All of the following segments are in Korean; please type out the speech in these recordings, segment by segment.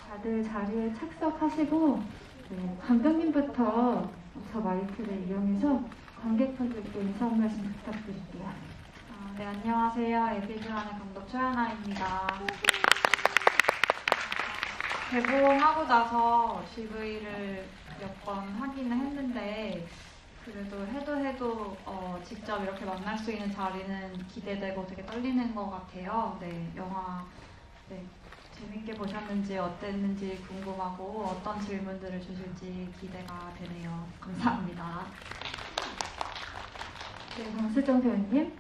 다들 자리에 착석하시고 감독님부터 저 마이크를 이용해서 관객분들께 인사 한 말씀 부탁드릴게요. 네, 안녕하세요. 에비규환의 감독 최하나입니다. 개봉하고 나서 GV를 몇 번 하기는 했는데 그래도 해도 직접 이렇게 만날 수 있는 자리는 기대되고 되게 떨리는 것 같아요. 네, 영화 재밌게 보셨는지 어땠는지 궁금하고 어떤 질문들을 주실지 기대가 되네요. 감사합니다. 네, 정수정 배우님.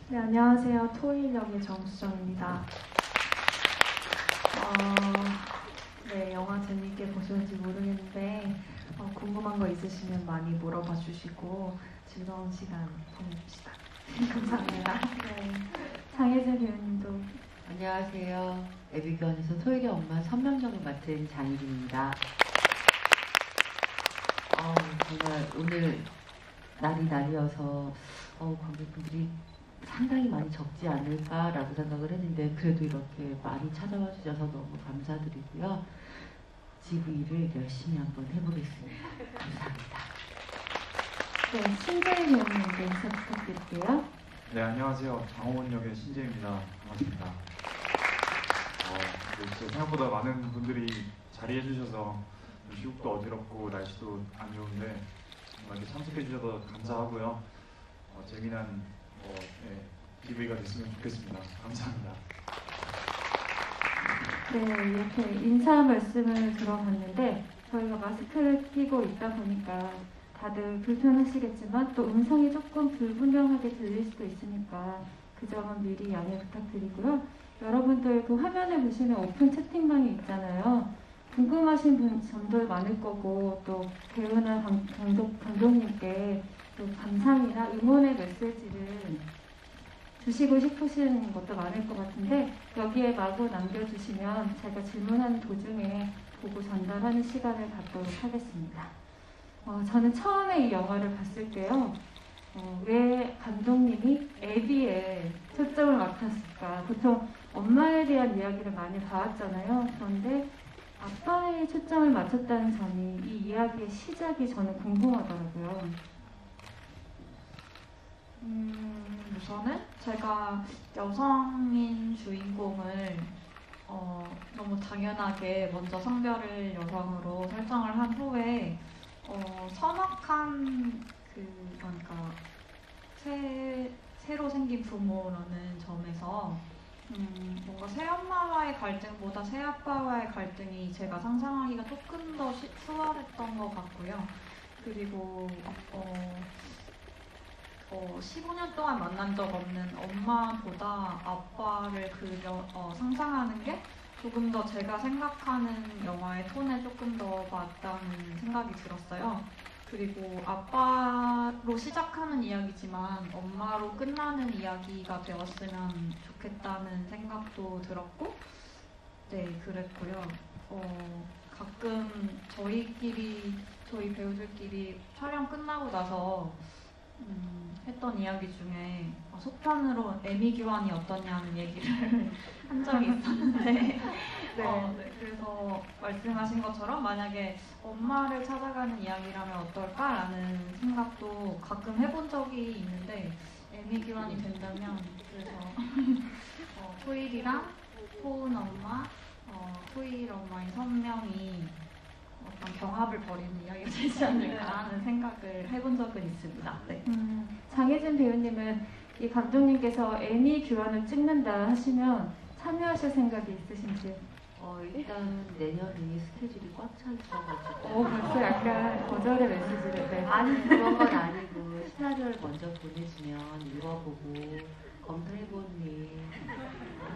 네, 안녕하세요. 토일 역의 정수정입니다. 네, 영화 재밌게 보셨는지 모르겠는데 궁금한 거 있으시면 많이 물어봐 주시고 즐거운 시간 보내봅시다. 감사합니다. 네, 장혜진 배우님도. 안녕하세요. 에비규환에서 토일의 엄마 선명역을 맡은 장희진입니다. 정말 오늘 날이어서 관객분들이 상당히 많이 적지 않을까라고 생각을 했는데 그래도 이렇게 많이 찾아와 주셔서 너무 감사드리고요. GV를 열심히 한번 해보겠습니다. 감사합니다. 네, 신재희 배우님께 인사 부탁드릴게요. 네, 안녕하세요. 장호원 역의 신재입니다. 반갑습니다. 진짜 생각보다 많은 분들이 자리해 주셔서 시국도 어지럽고 날씨도 안 좋은데 정말 이렇게 참석해 주셔서 감사하고요. 재미난 GV가 됐으면 좋겠습니다. 감사합니다. 네, 이렇게 인사 말씀을 들어봤는데 저희가 마스크를 끼고 있다 보니까 다들 불편하시겠지만 또 음성이 조금 불분명하게 들릴 수도 있으니까 그 점은 미리 양해 부탁드리고요. 여러분들 그 화면에 보시면 오픈 채팅방이 있잖아요. 궁금하신 점들 많을 거고 또 배우나 감독님께 또 감상이나 응원의 메시지를 주시고 싶으신 것도 많을 것 같은데 여기에 마구 남겨주시면 제가 질문하는 도중에 보고 전달하는 시간을 갖도록 하겠습니다. 저는 처음에 이 영화를 봤을 때요. 왜 감독님이 애비에 초점을 맞췄을까? 보통 엄마에 대한 이야기를 많이 봐왔잖아요. 그런데 아빠에 초점을 맞췄다는 점이 이 이야기의 시작이 저는 궁금하더라고요. 우선은 제가 여성인 주인공을 너무 당연하게 먼저 성별을 여성으로 설정을 한 후에 선악한 그러니까 새로 생긴 부모라는 점에서 뭔가 새엄마와의 갈등보다 새아빠와의 갈등이 제가 상상하기가 조금 더 수월했던 것 같고요. 그리고 15년 동안 만난 적 없는 엄마보다 아빠를 상상하는 게 조금 더 제가 생각하는 영화의 톤에 조금 더 맞다는 생각이 들었어요. 그리고 아빠로 시작하는 이야기지만 엄마로 끝나는 이야기가 되었으면 좋겠다는 생각도 들었고, 네, 그랬고요. 가끔 저희 배우들끼리 촬영 끝나고 나서 했던 이야기 중에 속편으로 에미규환이 어떠냐는 얘기를 한 적이 있었는데 그래서 말씀하신 것처럼 만약에 엄마를 찾아가는 이야기라면 어떨까라는 생각도 가끔 해본 적이 있는데 에미규환이 된다면 그래서 토일이랑 토은 엄마, 토일 엄마인 선명이 어떤 경합을 벌이는 이야기가 되지 않을까 하는 생각을 해본 적은 있습니다. 네. 장혜진 배우님은 이 감독님께서 애니 규환을 찍는다 하시면 참여하실 생각이 있으신지? 일단 내년이 스케줄이 꽉 차 있어가지고 벌써 약간 거절의 메시지를. 네. 아니 그런 건 아니고 시나리오를 먼저 보내주면 읽어보고 검토해보니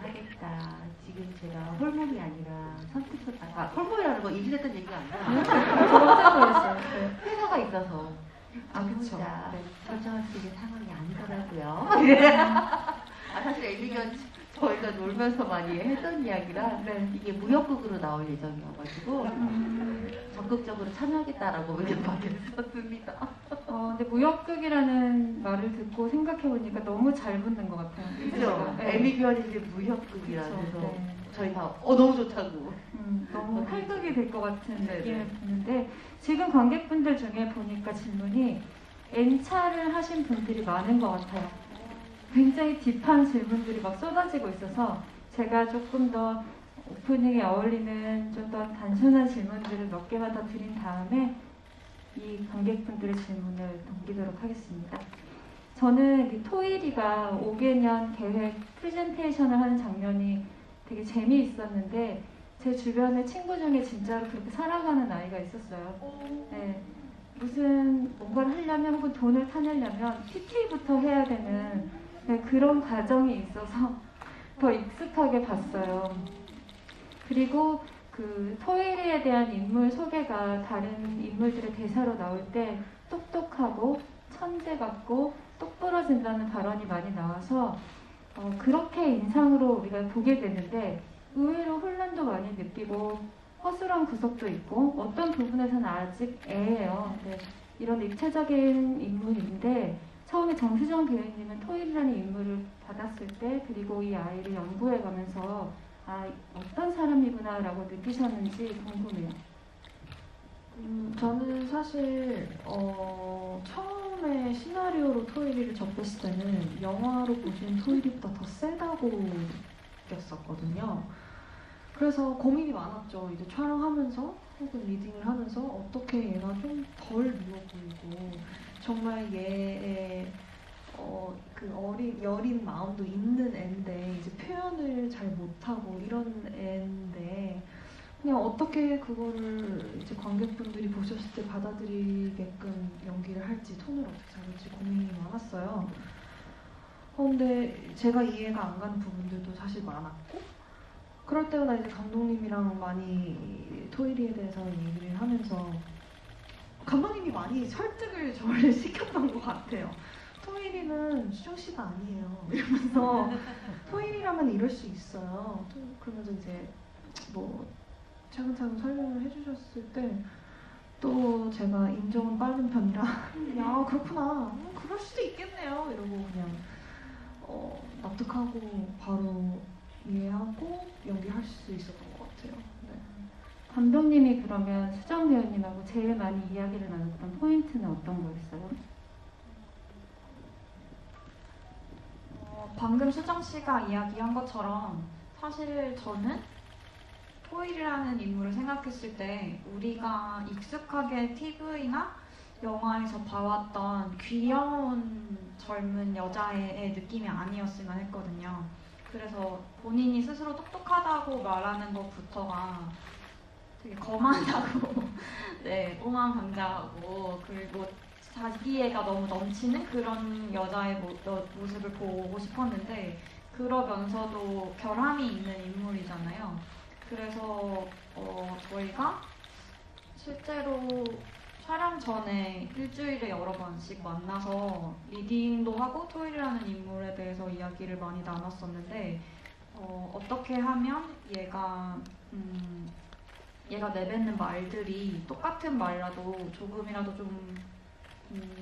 하겠다. 지금 제가 홀몸이 아니라 선택했다가 홀몸이라는 건 임신했던 얘기가 아니라 깜짝 놀랐어요. 회사가 있어서 그쵸. 결정할 수 있는 상황이 아니더라고요. 사실 에비규환 저희가 놀면서 많이 했던 이야기라 네. 이게 무협극으로 나올 예정이어가지고 적극적으로 참여하겠다라고 말했었습니다. 근데 무협극이라는 말을 듣고 생각해보니까 너무 잘 붙는 것 같아요. 그죠? 네. 애미교환인데 무협극이라 그쵸, 해서 네. 저희 다 너무 좋다고. 너무 활극이 될 것 같은 네네. 느낌을 드는데 지금 관객분들 중에 보니까 질문이 N차를 하신 분들이 많은 것 같아요. 굉장히 딥한 질문들이 막 쏟아지고 있어서 제가 조금 더 오프닝에 어울리는 좀 더 단순한 질문들을 몇 개만 더 드린 다음에 이 관객분들의 질문을 넘기도록 하겠습니다. 저는 이 토일이가 5개년 계획 프레젠테이션을 하는 장면이 되게 재미있었는데 제 주변에 친구 중에 진짜로 그렇게 살아가는 아이가 있었어요. 네. 무슨 뭔가를 하려면 혹은 돈을 타내려면 PT부터 해야 되는 네, 그런 과정이 있어서 더 익숙하게 봤어요. 그리고 그 토일이에 대한 인물 소개가 다른 인물들의 대사로 나올 때 똑똑하고 천재 같고 똑부러진다는 발언이 많이 나와서 그렇게 인상으로 우리가 보게 되는데 의외로 혼란도 많이 느끼고 허술한 구석도 있고 어떤 부분에서는 아직 애예요. 네, 이런 입체적인 인물인데 처음에 정수정 배우님은 토일이라는 인물을 받았을 때 그리고 이 아이를 연구해가면서 어떤 사람이구나 라고 느끼셨는지 궁금해요. 저는 사실 처음에 시나리오로 토일이를 접했을 때는 영화로 보신 토일이보다 더 세다고 느꼈었거든요. 그래서 고민이 많았죠. 이제 촬영하면서 혹은 리딩을 하면서 어떻게 얘가 좀 덜 미워 보이고 정말 얘의 그 여린 마음도 있는 애인데 이제 표현을 잘 못하고 이런 애인데 그냥 어떻게 그거를 이제 관객분들이 보셨을 때 받아들이게끔 연기를 할지 톤을 어떻게 잡을지 고민이 많았어요. 근데 제가 이해가 안 가는 부분들도 사실 많았고 그럴 때마다 이제 감독님이랑 많이 토일이에 대해서 얘기를 하면서 감독님이 많이 설득을 저를 시켰던 것 같아요. 토일이는 수정 씨가 아니에요. 이러면서 토일이라면 이럴 수 있어요. 그러면서 이제 뭐 차근차근 설명을 해주셨을 때 또 제가 인정은 빠른 편이라 야 그렇구나 그럴 수도 있겠네요 이러고 그냥 납득하고 바로 이해하고 연기할 수 있었던 것 같아요. 네. 감독님이 그러면 수정 배우님하고 제일 많이 이야기를 나눴던 포인트는 어떤 거였어요? 방금 수정 씨가 이야기한 것처럼 사실 저는 토일이라는 인물을 생각했을 때 우리가 익숙하게 TV나 영화에서 봐왔던 귀여운 젊은 여자의 느낌이 아니었으면 했거든요. 그래서 본인이 스스로 똑똑하다고 말하는 것부터가 되게 거만하고 네, 오만방자하고 그리고 자기애가 너무 넘치는 그런 여자의 모습을 보고 싶었는데 그러면서도 결함이 있는 인물이잖아요. 그래서 저희가 실제로 촬영 전에 일주일에 여러 번씩 만나서 리딩도 하고 토일이라는 인물에 대해서 이야기를 많이 나눴었는데 어떻게 하면 얘가 내뱉는 말들이 똑같은 말이라도 조금이라도 좀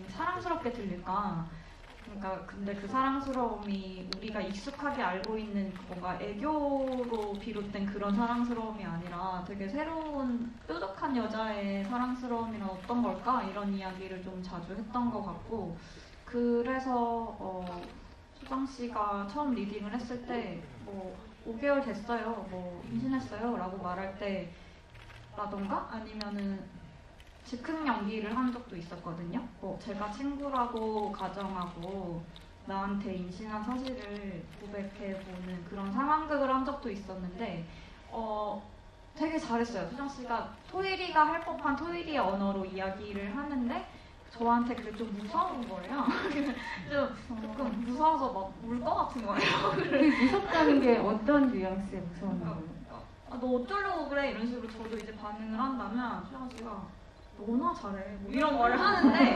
사랑스럽게 들릴까? 그러니까 근데 그 사랑스러움이 우리가 익숙하게 알고 있는 뭔가 애교로 비롯된 그런 사랑스러움이 아니라 되게 새로운 뾰족한 여자의 사랑스러움이란 어떤 걸까? 이런 이야기를 좀 자주 했던 것 같고 그래서 수정 씨가 처음 리딩을 했을 때 뭐 5개월 됐어요, 뭐 임신했어요 라고 말할 때 라던가 아니면은 즉흥 연기를 한 적도 있었거든요. 제가 친구라고 가정하고 나한테 임신한 사실을 고백해보는 그런 상황극을 한 적도 있었는데 되게 잘했어요. 수정 씨가 토일이가 할 법한 토일이의 언어로 이야기를 하는데 저한테 그게 좀 무서운 거예요. 조금 무서워서 막 울 것 같은 거예요. 그 무섭다는 게 어떤 뉘앙스의 무서운 거예요? 너 어쩌려고 그래? 이런 식으로 저도 이제 반응을 한다면 수정 씨가 너나 잘해 뭐 이런 말을 하는데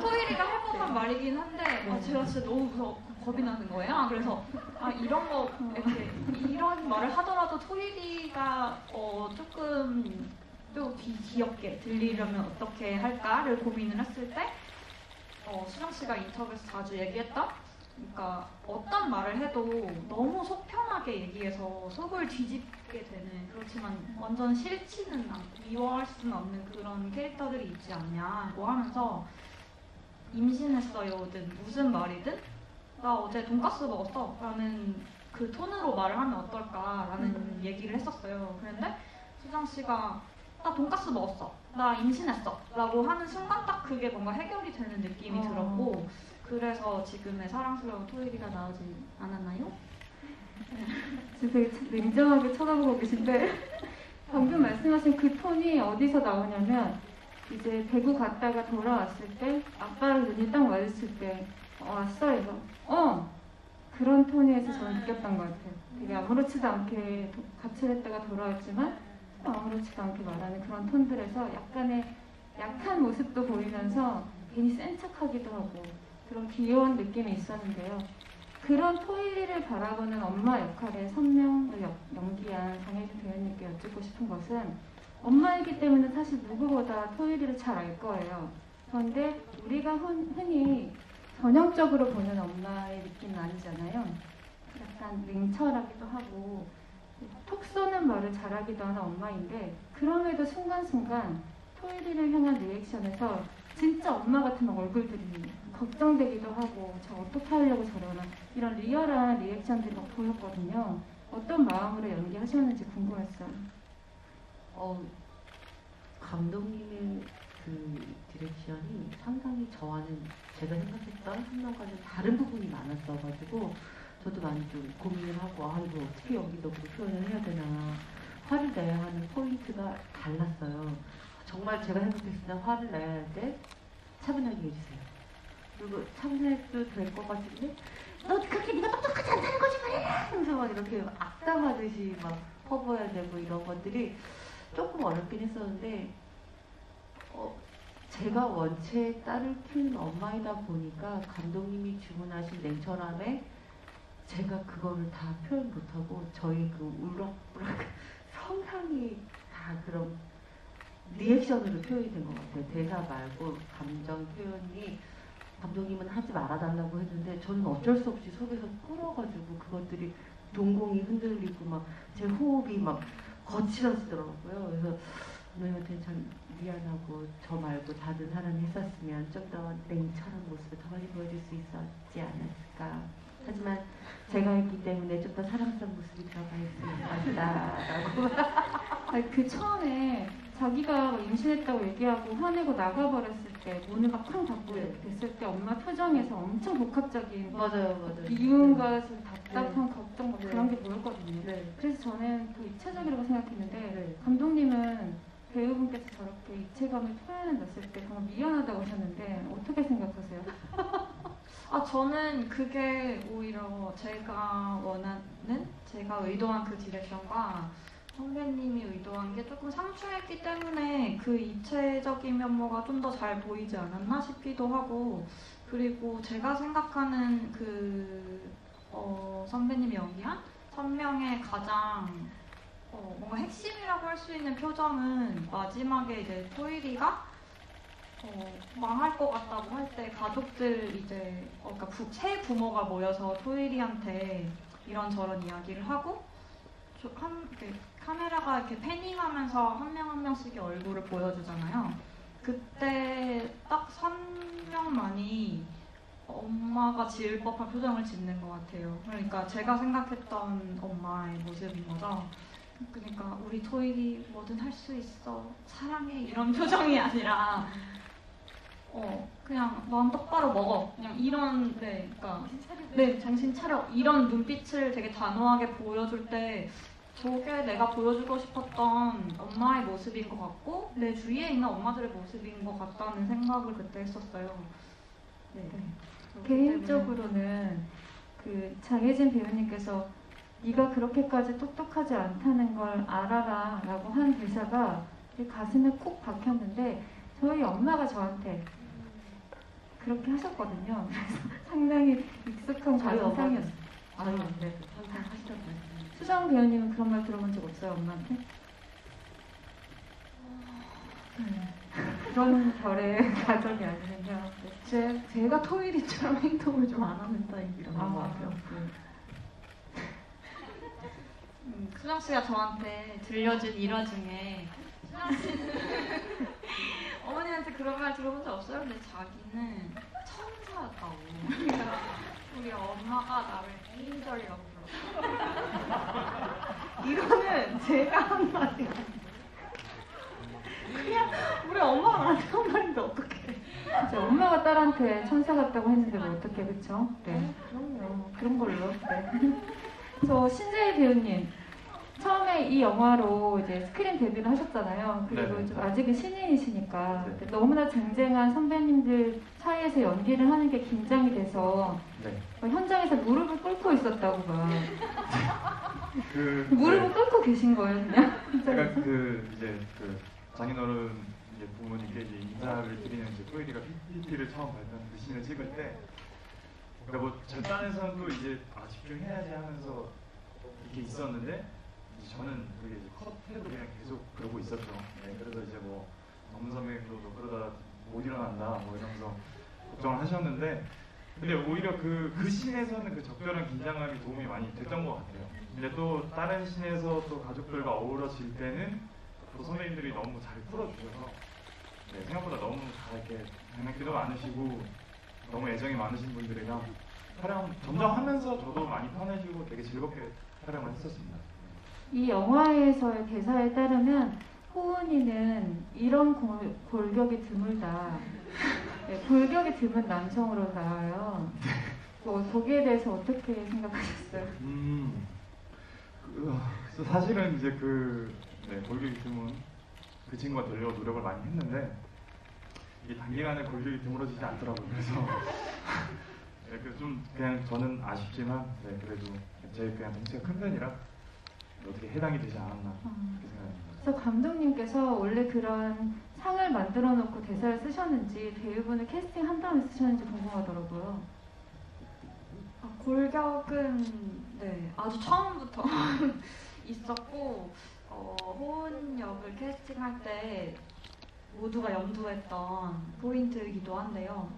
토일이가 할 법한 말이긴 한데 제가 진짜 너무 무서워 겁이 나는 거예요. 그래서 이런 거 이렇게 이런 말을 하더라도 토일이가 조금 또 귀엽게 들리려면 어떻게 할까를 고민을 했을 때 수정 씨가 인터뷰에서 자주 얘기했던 그러니까 어떤 말을 해도 너무 속 편하게 얘기해서 속을 뒤집게 되는 그렇지만 완전 싫지는 않고 미워할 수는 없는 그런 캐릭터들이 있지 않냐고 하면서 임신했어요든 무슨 말이든 나 어제 돈가스 먹었어 라는 그 톤으로 말을 하면 어떨까라는 얘기를 했었어요. 그런데 수정 씨가 나 돈가스 먹었어 나 임신했어 라고 하는 순간 딱 그게 뭔가 해결이 되는 느낌이 들었고 그래서 지금의 사랑스러운 토일이가 나오지 않았나요? 지금 되게 냉정하게 쳐다보고 계신데 방금 말씀하신 그 톤이 어디서 나오냐면 이제 대구 갔다가 돌아왔을 때 아빠랑 눈이 딱 마주칠 때 왔어? 이거 그런 톤에서 저는 느꼈던 것 같아요. 되게 아무렇지도 않게 가출했다가 돌아왔지만 아무렇지도 않게 말하는 그런 톤들에서 약간의 약한 모습도 보이면서 괜히 센 척하기도 하고 그런 귀여운 느낌이 있었는데요. 그런 토일이를 바라보는 엄마 역할의 선명을 연기한 장혜진 배우님께 여쭙고 싶은 것은 엄마이기 때문에 사실 누구보다 토일이를 잘 알 거예요. 그런데 우리가 흔히 전형적으로 보는 엄마의 느낌은 아니잖아요. 약간 냉철하기도 하고 톡 쏘는 말을 잘하기도 하는 엄마인데 그럼에도 순간순간 토일이를 향한 리액션에서 진짜 엄마 같은 얼굴들이 걱정되기도 하고 저 어떻게 하려고 저러나 이런 리얼한 리액션들이 막 보였거든요. 어떤 마음으로 연기하셨는지 궁금했어요. 감독님의 그 디렉션이 상당히 저와는 제가 생각했던 한 명과는 다른 부분이 많았어가지고 저도 많이 좀 고민을 하고 이거 어떻게 연기적으로 표현을 해야 되나 화를 내야 하는 포인트가 달랐어요. 정말 제가 생각했을 때 화를 내야 할 때 차분하게 해주세요. 그리고 차분해도 될 것 같은데 너 그렇게 네가 똑똑하지 않다는 거지 말이야 하면서 막 이렇게 악담하듯이 막 퍼부어야 되고 이런 것들이 조금 어렵긴 했었는데 제가 원체 딸을 키우는 엄마이다 보니까 감독님이 주문하신 냉철함에 제가 그거를 다 표현 못하고 저희 그 울럭불럭 성향이 다 그런 리액션으로 표현이 된 것 같아요. 대사 말고 감정 표현이 감독님은 하지 말아달라고 했는데 저는 어쩔 수 없이 속에서 끌어가지고 그것들이 동공이 흔들리고 막 제 호흡이 막 거칠어지더라고요. 그래서 감독님한테 참 미안하고 저 말고 다른 사람이 했었으면 좀 더 냉철한 모습을 더 많이 보여줄 수 있었지 않았을까. 하지만 제가 했기 때문에 좀 더 사랑스러운 모습이 들어가 있었다라고. 그 처음에 자기가 임신했다고 얘기하고 화내고 나가버렸을 때 문을 막 쾅 닫고 됐을 때 엄마 표정에서 엄청 복합적인 맞아요. 미움과 답답한 걱정 막 네. 그런 게 보였거든요. 네. 그래서 저는 그 입체적이라고 생각했는데 네. 감독님은 배우분께서 저렇게 입체감을 표현해놨을 때 정말 미안하다고 하셨는데 어떻게 생각하세요? 저는 그게 오히려 제가 원하는, 제가 의도한 그 디렉션과 선배님이 의도한 게 조금 상충했기 때문에 그 입체적인 면모가 좀 더 잘 보이지 않았나 싶기도 하고, 그리고 제가 생각하는 선배님이 연기한 선명의 가장 뭔가 핵심이라고 할 수 있는 표정은 마지막에 이제 토일이가 망할 것 같다고 할 때 가족들 이제 그러니까 새 부모가 모여서 토일이한테 이런저런 이야기를 하고 이렇게 카메라가 이렇게 패닝하면서 한 명 한 명씩의 얼굴을 보여주잖아요. 그때 딱 선명만이 엄마가 지을 법한 표정을 짓는 것 같아요. 그러니까 제가 생각했던 엄마의 모습인 거죠. 그러니까 우리 토일이 뭐든 할 수 있어, 사랑해, 이런 표정이 아니라 그냥 넌 똑바로 먹어, 그냥 이런, 그러니까 정신 차려, 이런 눈빛을 되게 단호하게 보여줄 때 저게 내가 보여주고 싶었던 엄마의 모습인 것 같고 내 주위에 있는 엄마들의 모습인 것 같다는 생각을 그때 했었어요. 네. 개인적으로는 그 장혜진 배우님께서 네가 그렇게까지 똑똑하지 않다는 걸 알아라 라고 한 대사가 내 가슴에 콕 박혔는데 저희 엄마가 저한테 그렇게 하셨거든요. 그래서 상당히 익숙한 저희 가정상이었어요. 저희 엄마도 항상 하시던 말씀. 수정 배우님은 그런 말 들어본 적 없어요, 엄마한테? 그런 결의 가정이 아니군요. 제가 토일이처럼 행동을 좀 안 하는 타입이라는 것 같아요. 수정 씨가 저한테 들려준 일화 중에 수정 씨는 어머니한테 그런 말 들어본 적 없어요? 근데 자기는 천사였다고. 그러니까 우리 엄마가 나를 에인절이라고 불렀어. 이거는 제가 한 말이 아니에요. 그냥 우리 엄마가 나한테 한 말인데 어떡해. 이제 엄마가 딸한테 천사 같다고 했는데 뭐 어떻게, 그쵸? 네. 그럼요. 그런 걸로. 네. 저 신재희 배우님 처음에 이 영화로 이제 스크린 데뷔를 하셨잖아요. 그리고 네네. 좀 아직은 신인이시니까 네. 너무나 쟁쟁한 선배님들 사이에서 연기를 하는 게 긴장이 돼서 네. 현장에서 무릎을 꿇고 있었다고 막 그 무릎을 네. 꿇고 계신 거예요, 그냥. 제가 그 이제 그 장인어른 이제 부모님께 이제 인사를 드리는 이제 토일이가 PPT를 처음 발표한 그 씬을 찍을 때, 그러니까 뭐 절단에서는 또 이제 집중해야지 하면서 이렇게 있었는데, 이제 저는 그게 이제 컷해도 그냥 계속 그러고 있었죠. 네, 그래서 이제 뭐 정문 선배님도 너 그러다 못 일어난다 뭐 이러면서 걱정을 하셨는데, 근데 오히려 그 씬에서는 그 적절한 긴장감이 도움이 많이 됐던 것 같아요. 근데 또 다른 씬에서 또 가족들과 어우러질 때는 또 선배님들이 너무 잘 풀어주셔서, 네, 생각보다 너무 다 이렇게 장난기도 많으시고 너무 애정이 많으신 분들이랑 촬영 점점 하면서 저도 많이 편해지고 되게 즐겁게 촬영을 했었습니다. 이 영화에서의 대사에 따르면 호은이는 이런 골격이 드물다. 네, 골격이 드문 남성으로 나와요. 뭐 거기에 대해서 어떻게 생각하셨어요? 사실은 이제 네, 골격이 드문 그 친구가 되려고 노력을 많이 했는데 이게 단기간에 골격이 드물어지지 않더라고요. 그래서 네, 좀 그냥 저는 아쉽지만, 네, 그래도 제 그냥 덩치가 큰 편이라 어떻게 해당이 되지 않았나 그렇게 생각합니다. 그래서 감독님께서 원래 그런 상을 만들어 놓고 대사를 쓰셨는지 배우분을 캐스팅한 다음에 쓰셨는지 궁금하더라고요. 골격은 네, 아주 처음부터 있었고, 호은 역을 캐스팅할 때 모두가 염두했던 포인트이기도 한데요.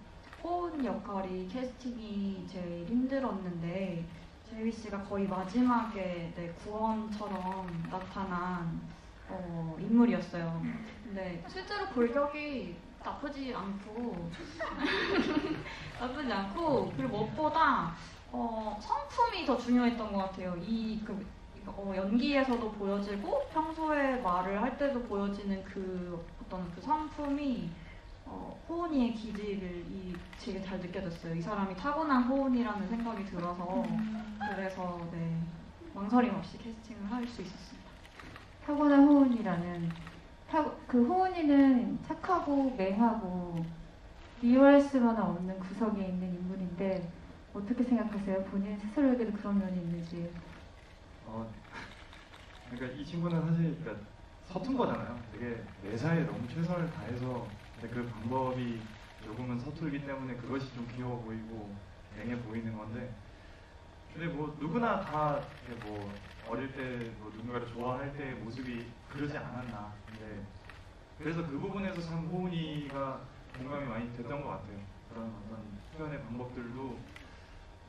호은 역할이 캐스팅이 제일 힘들었는데 재휘 씨가 거의 마지막에 네, 구원처럼 나타난 인물이었어요. 근데 실제로 골격이 나쁘지 않고 그리고 무엇보다 성품이 더 중요했던 것 같아요. 연기에서도 보여지고 평소에 말을 할 때도 보여지는 그 어떤 그 성품이 호은이의 기질을 되게 잘 느껴졌어요. 이 사람이 타고난 호은이라는 생각이 들어서 그래서 네, 망설임 없이 캐스팅을 할 수 있었습니다. 타고난 호은이라는 그 호은이는 착하고 맹하고 미워할 수만 없는 구석에 있는 인물인데 어떻게 생각하세요? 본인 스스로에게도 그런 면이 있는지. 그러니까 이 친구는 사실 그러니까 서툰 거잖아요. 되게 매사에 너무 최선을 다해서, 근데 그 방법이 조금은 서툴기 때문에 그것이 좀 귀여워 보이고 맹해 보이는 건데, 근데 뭐 누구나 다 뭐 어릴 때 뭐 누군가를 좋아할 때의 모습이 그러지 않았나. 근데 그래서 그 부분에서 참 호은이가 공감이 많이 됐던 것 같아요. 그런 어떤 표현의 방법들도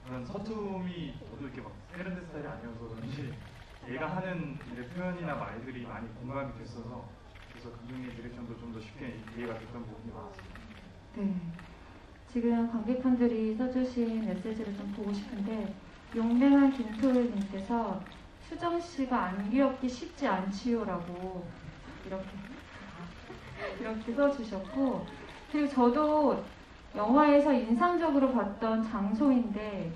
그런 서툼이 저도 이렇게 막 세련된 스타일이 아니어서 그런지 얘가 하는 이제 표현이나 말들이 많이 공감이 됐어서, 그래서 감독님 디렉션도 좀 더 쉽게 이해가 됐던 부분이 많았습니다. 네. 지금 관객분들이 써주신 메시지를 좀 보고 싶은데, 용맹한 김토일님께서 수정 씨가 안 귀엽기 쉽지 않지요라고 이렇게 써주셨고, 그리고 저도 영화에서 인상적으로 봤던 장소인데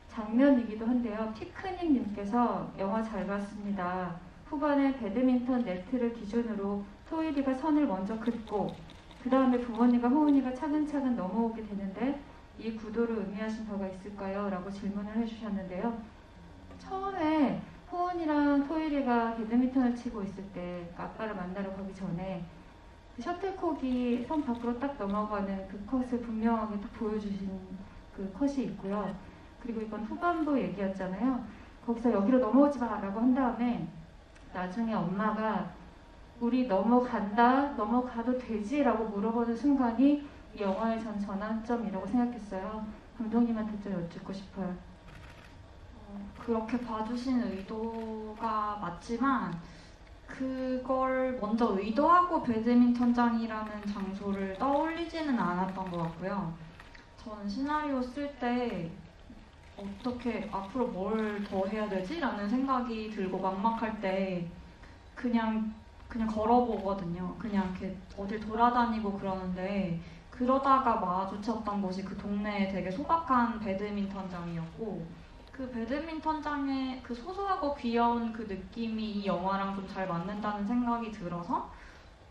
장면이기도 한데요. 피크닉님께서 영화 잘 봤습니다. 후반에 배드민턴 네트를 기준으로 토일이가 선을 먼저 긋고 그 다음에 부모님과 호은이가 차근차근 넘어오게 되는데 이 구도를 의미하신 바가 있을까요? 라고 질문을 해주셨는데요. 처음에 호은이랑 토일이가 배드민턴을 치고 있을 때, 아빠를 만나러 가기 전에 셔틀콕이 선 밖으로 딱 넘어가는 그 컷을 분명하게 딱 보여주신 그 컷이 있고요. 그리고 이건 후반부 얘기였잖아요. 거기서 여기로 넘어오지 마라고 한 다음에 나중에 엄마가 우리 넘어간다, 넘어가도 되지? 라고 물어보는 순간이 이 영화의 전 전환점이라고 생각했어요. 감독님한테 좀 여쭙고 싶어요. 그렇게 봐주신 의도가 맞지만 그걸 먼저 의도하고 배드민턴장이라는 장소를 떠올리지는 않았던 것 같고요. 저는 시나리오 쓸 때 어떻게 앞으로 뭘 더 해야 되지? 라는 생각이 들고 막막할 때 그냥 걸어보거든요. 그냥 이렇게 어딜 돌아다니고 그러는데 그러다가 마주쳤던 곳이 그 동네에 되게 소박한 배드민턴장이었고 그 배드민턴장의 그 소소하고 귀여운 그 느낌이 이 영화랑 좀 잘 맞는다는 생각이 들어서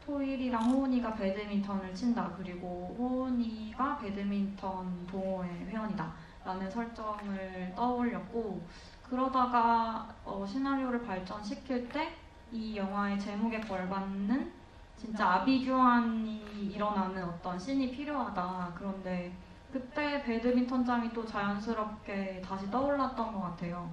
토일이랑 호은이가 배드민턴을 친다. 그리고 호은이가 배드민턴 동호회 회원이다. 라는 설정을 떠올렸고 그러다가 시나리오를 발전시킬 때 이 영화의 제목에 걸맞는 진짜 아비규환이 일어나는 어떤 씬이 필요하다. 그런데 그때 배드민턴장이 또 자연스럽게 다시 떠올랐던 것 같아요.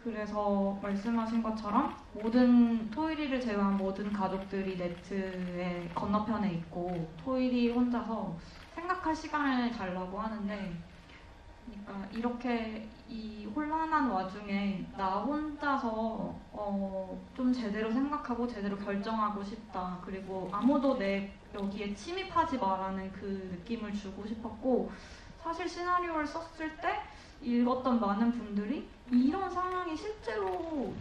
그래서 말씀하신 것처럼 모든 토일이를 제외한 모든 가족들이 네트의 건너편에 있고 토일이 혼자서 생각할 시간을 달라고 하는데 그러니까 이렇게 이 혼란한 와중에 나 혼자서 좀 제대로 생각하고 제대로 결정하고 싶다. 그리고 아무도 내 여기에 침입하지 마라는 그 느낌을 주고 싶었고 사실 시나리오를 썼을 때 읽었던 많은 분들이 이런 상황이 실제로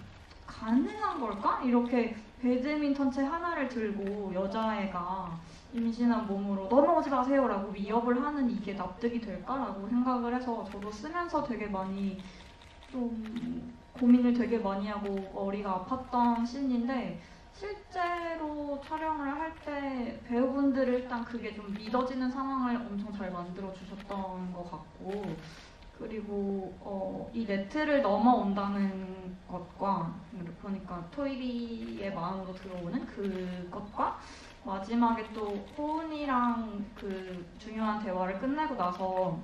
가능한 걸까? 이렇게 배드민턴 채 하나를 들고 여자애가 임신한 몸으로 넘어오지 마세요 라고 위협을 하는 이게 납득이 될까라고 생각을 해서 저도 쓰면서 되게 많이 좀 고민을 되게 많이 하고 머리가 아팠던 씬인데 실제로 촬영을 할 때 배우분들이 일단 그게 좀 믿어지는 상황을 엄청 잘 만들어 주셨던 것 같고 그리고 이 네트를 넘어온다는 것과 그러니까 토이리의 마음으로 들어오는 그것과 마지막에 또 호은이랑 그 중요한 대화를 끝내고 나서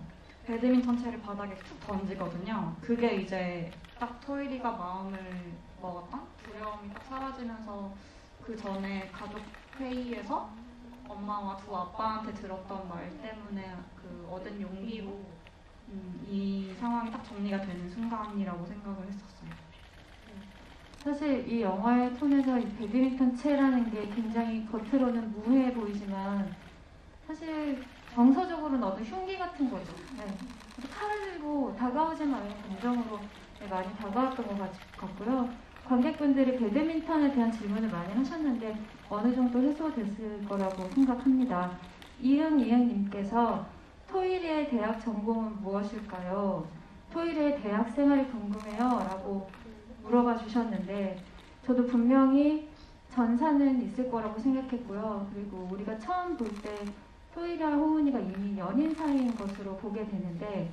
배드민턴 채를 바닥에 툭 던지거든요. 그게 이제 딱 토이리가 마음을 먹었던 두려움이 딱 사라지면서 그 전에 가족 회의에서 엄마와 두 아빠한테 들었던 말 때문에 그 얻은 용기로 이 상황이 딱 정리가 되는 순간이라고 생각을 했었어요. 사실 이 영화의 톤에서 이 배드민턴 채라는 게 굉장히 겉으로는 무해해 보이지만 사실 정서적으로는 어떤 흉기 같은 거죠. 네. 칼을 들고 다가오지 마는 감정으로 많이 다가왔던 것 같고요. 관객분들이 배드민턴에 대한 질문을 많이 하셨는데 어느 정도 해소됐을 거라고 생각합니다. 이응님께서 토일이의 대학 전공은 무엇일까요? 토일이의 대학 생활이 궁금해요. 라고 물어봐 주셨는데 저도 분명히 전사는 있을 거라고 생각했고요. 그리고 우리가 처음 볼 때 토일이와 호은이가 이미 연인 사이인 것으로 보게 되는데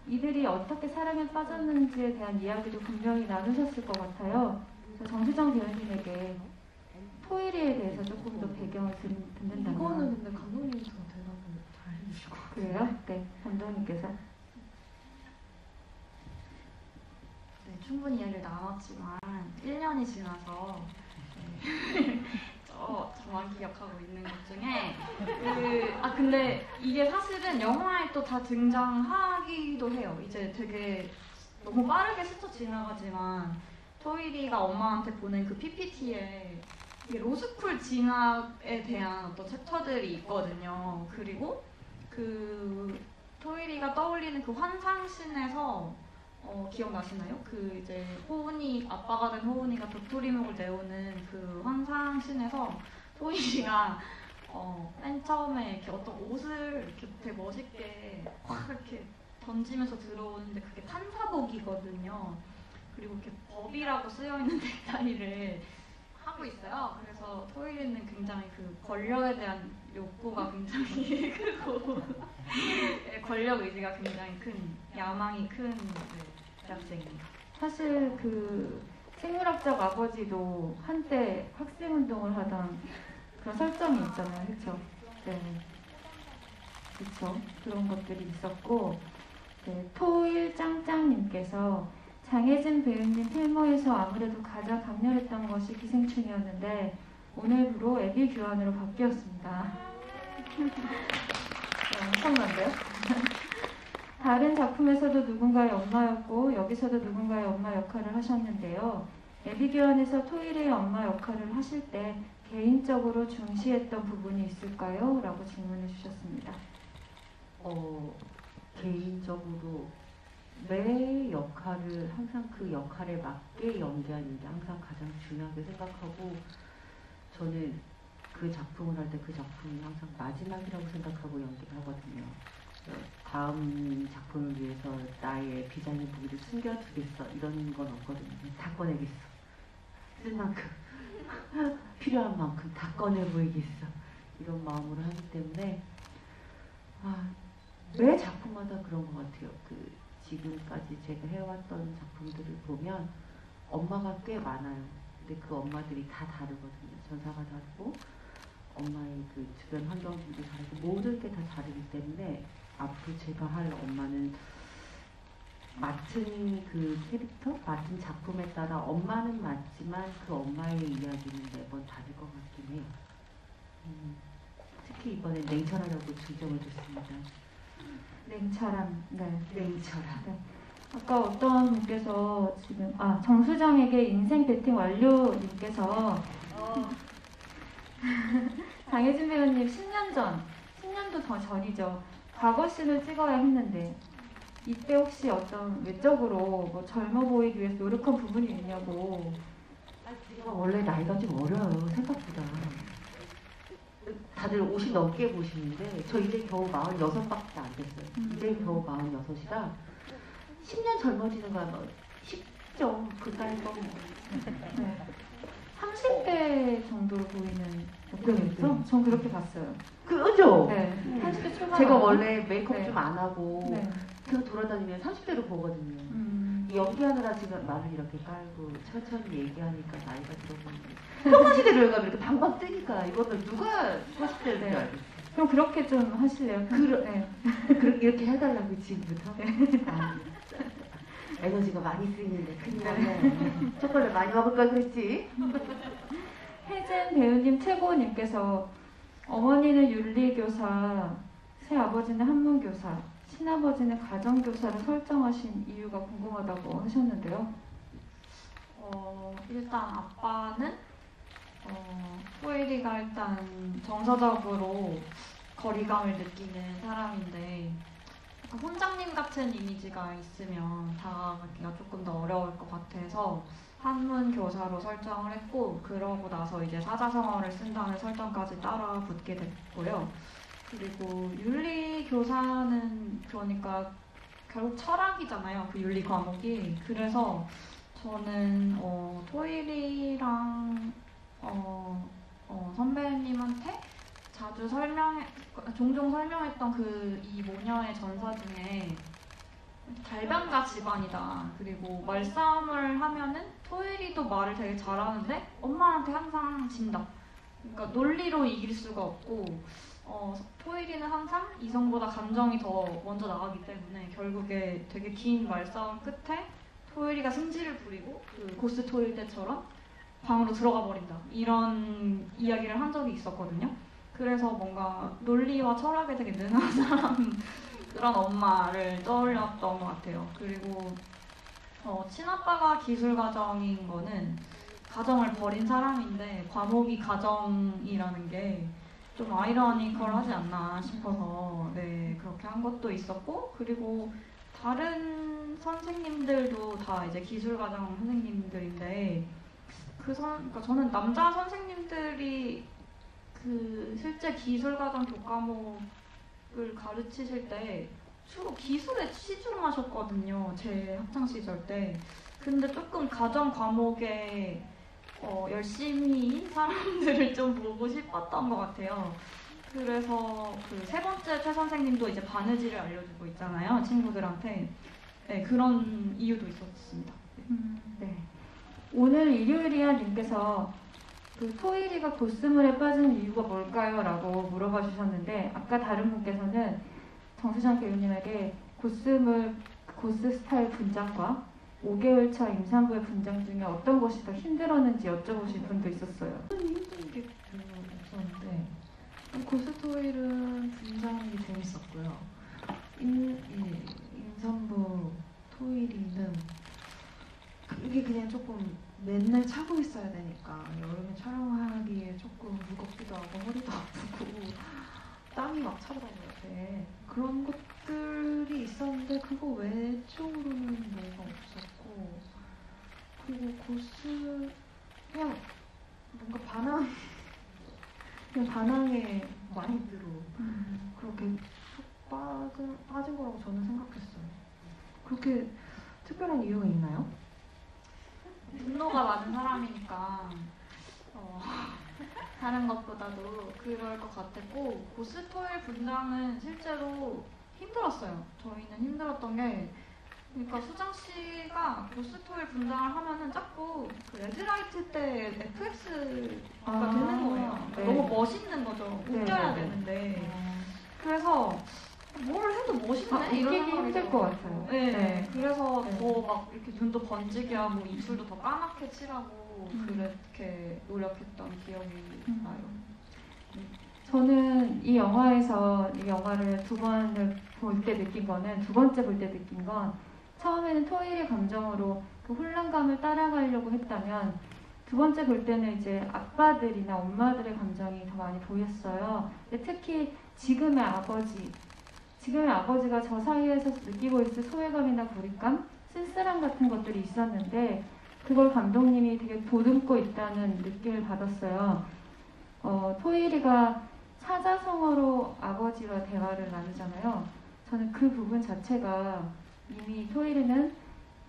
이들이 어떻게 사랑에 빠졌는지에 대한 이야기도 분명히 나누셨을 것 같아요. 그래서 정수정 배우님에게 토일이에 대해서 조금 더 배경을 듣는다면 이거는 근데 감독님께서 대답을 잘 해주시고 그래요? 네, 감독님께서 네, 충분히 이야기를 나눴지만 1년이 지나서 저만 기억하고 있는 것 중에 근데 이게 사실은 영화에 또 다 등장하기도 해요. 이제 되게 너무 빠르게 스쳐 지나가지만 토일이가 엄마한테 보낸 그 PPT에 이게 로스쿨 진학에 대한 어떤 챕터들이 있거든요. 그리고 그 토일이가 떠올리는 그 환상신에서 기억나시나요? 그 이제 호은이 아빠가 된 호은이가 도토리묵을 내오는 그 환상신에서 토일이가 맨 처음에 이렇게 어떤 옷을 이렇게 되게 멋있게 확 이렇게 던지면서 들어오는데 그게 판사복이거든요. 그리고 이렇게 법이라고 쓰여 있는 넥타이를 하고 있어요. 그래서 토일이는 굉장히 그 권력에 대한 욕구가 굉장히 크고 권력 의지가 굉장히 큰 야망이 큰 대학생입니다. 사실 그 생물학적 아버지도 한때 학생운동을 하던 그런 설정이 있잖아요. 그렇죠? 네. 그렇죠. 그런 것들이 있었고 네, 토일짱짱님께서 장혜진 배우님 필모에서 아무래도 가장 강렬했던 것이 기생충이었는데 오늘부로 애기 교환으로 바뀌었습니다. 엄청난데요? 다른 작품에서도 누군가의 엄마였고 여기서도 누군가의 엄마 역할을 하셨는데요. 애비 교환에서 토일의 엄마 역할을 하실 때 개인적으로 중시했던 부분이 있을까요? 라고 질문해 주셨습니다. 개인적으로 매 역할을 항상 그 역할에 맞게 연기하는 게 항상 가장 중요하게 생각하고 저는 그 작품을 할 때 그 작품이 항상 마지막이라고 생각하고 연기를 하거든요. 다음 작품을 위해서 나의 비장의 무기를 숨겨두겠어 이런 건 없거든요. 다 꺼내겠어. 쓸 만큼 필요한 만큼 다 꺼내 보이겠어. 이런 마음으로 하기 때문에 매 작품마다 그런 것 같아요. 지금까지 제가 해왔던 작품들을 보면 엄마가 꽤 많아요. 근데 그 엄마들이 다 다르거든요. 전사가 다르고 엄마의 그 주변 환경들도 다르고 모든 게 다 다르기 때문에 앞으로 제가 할 엄마는 맡은 그 캐릭터, 맡은 작품에 따라 엄마는 맞지만 그 엄마의 이야기는 매번 다를 것 같긴 해요. 특히 이번에 냉철하라고 중점을 줬습니다. 냉철함. 네. 냉철함. 네. 아까 어떤 분께서 지금 정수정에게 인생 배팅 완료님께서 장혜진 배우님 10년도 더 전이죠. 과거 씬을 찍어야 했는데 이때 혹시 어떤 외적으로 뭐 젊어 보이기 위해서 노력한 부분이 있냐고. 제가 원래 나이가 좀 어려요. 생각보다. 다들 50 넘게 보시는데 저 이제 겨우 46밖에 안 됐어요. 이제 겨우 46이라 10년 젊어지는 거야. 뭐 쉽죠. 그까이가 뭐. 네. 30대 정도로 보이는 역할이었죠? 전 그렇게 봤어요. 그죠? 네. 30대 초반. 제가 원래 메이크업 네. 좀 안 하고 네. 계속 돌아다니면 30대로 보거든요. 연기하느라 지금 말을 이렇게 깔고 천천히 얘기하니까 나이가 들어보는데 평상시대로 가면 이렇게 방방 뜨니까 이거는 누가 40대를 네. 알고 그럼 그렇게 좀 하실래요? 네. 이렇게 해달라고 지금부터? 에너지가 많이 쓰이는데 큰일 났네. 초콜릿 많이 먹을 걸 그랬지? 혜진 배우님 최고님께서 어머니는 윤리교사, 새아버지는 한문교사, 친아버지는 가정교사를 설정하신 이유가 궁금하다고 하셨는데요. 일단 아빠는 토일이가 일단 정서적으로 거리감을 느끼는 사람인데 혼장님 같은 이미지가 있으면 다가가기가 조금 더 어려울 것 같아서 한문 교사로 설정을 했고 그러고 나서 이제 사자성어를 쓴다는 설정까지 따라 붙게 됐고요. 그리고 윤리 교사는 그러니까 결국 철학이잖아요. 그 윤리 과목이. 그래서 저는 토일이랑 선배님한테 종종 설명했던 그 이 모녀의 전사 중에 달변가 집안이다. 그리고 말싸움을 하면은 토일이도 말을 되게 잘하는데 엄마한테 항상 진다. 그러니까 논리로 이길 수가 없고 토일이는 항상 이성보다 감정이 더 먼저 나가기 때문에 결국에 되게 긴 말싸움 끝에 토일이가 승질을 부리고 그 고스 토일 때처럼 방으로 들어가 버린다. 이런 이야기를 한 적이 있었거든요. 그래서 뭔가 논리와 철학에 되게 능한 사람 그런 엄마를 떠올렸던 것 같아요. 그리고 친아빠가 기술과정인 거는 가정을 버린 사람인데 과목이 가정이라는 게 좀 아이러니컬하지 않나 싶어서 네 그렇게 한 것도 있었고 그리고 다른 선생님들도 다 이제 기술과정 선생님들인데 그러니까 저는 남자 선생님들이 그 실제 기술과정 교과목을 가르치실 때 주로 기술에 치중하셨거든요. 제 학창 시절 때. 근데 조금 가정 과목에 열심히 사람들을 좀 보고 싶었던 것 같아요. 그래서 그 세 번째 최 선생님도 이제 바느질을 알려주고 있잖아요. 친구들한테. 네, 그런 이유도 있었습니다. 네. 오늘 일요일이야 님께서 그 토일이가 고스물에 빠진 이유가 뭘까요? 라고 물어봐 주셨는데 아까 다른 분께서는 정수정 배우님에게 고스 스타일 분장과 5개월 차 임산부의 분장 중에 어떤 것이 더 힘들었는지 여쭤보신 분도 있었어요. 힘든 게 별로 없었는데 고스토일은 분장이 재밌었고요. 임산부 토일이는 그게 그냥 조금 맨날 차고 있어야 되니까 여름에 촬영하기에 조금 무겁기도 하고 허리도 아프고 땀이 막 차고 다녀야 돼. 그런 것들이 있었는데 그거 외적으로는 뭐가 없었고, 그리고 고스 그냥 뭔가 그냥 반항의 마인드로 그렇게 푹 빠진 거라고 저는 생각했어요. 그렇게 특별한 이유가 있나요? 분노가 많은 사람이니까 다른 것보다도 그럴 것 같았고, 고스토일 분장은 실제로 힘들었어요. 저희는 힘들었던 게, 그러니까 수정 씨가 고스토일 분장을 하면은 자꾸 그 레드라이트 때 FX가 되는 거예요. 네. 너무 멋있는 거죠. 네, 웃겨야 네, 네. 되는데. 그래서 뭘 해도 멋있네? 이런 웃기기 생각이 힘들 것 같아요. 네. 네. 그래서 네. 더 막 이렇게 눈도 번지게 하고 입술도 더 까맣게 칠하고 그렇게 노력했던 기억이 나요. 저는 이 영화에서 이 영화를 두 번째 볼 때 느낀 건 처음에는 토일의 감정으로 그 혼란감을 따라가려고 했다면 두 번째 볼 때는 이제 아빠들이나 엄마들의 감정이 더 많이 보였어요. 근데 특히 지금의 아버지가 저 사이에서 느끼고 있을 소외감이나 고립감, 쓸쓸함 같은 것들이 있었는데 그걸 감독님이 되게 보듬고 있다는 느낌을 받았어요. 토일이가 사자성어로 아버지와 대화를 나누잖아요. 저는 그 부분 자체가 이미 토일이는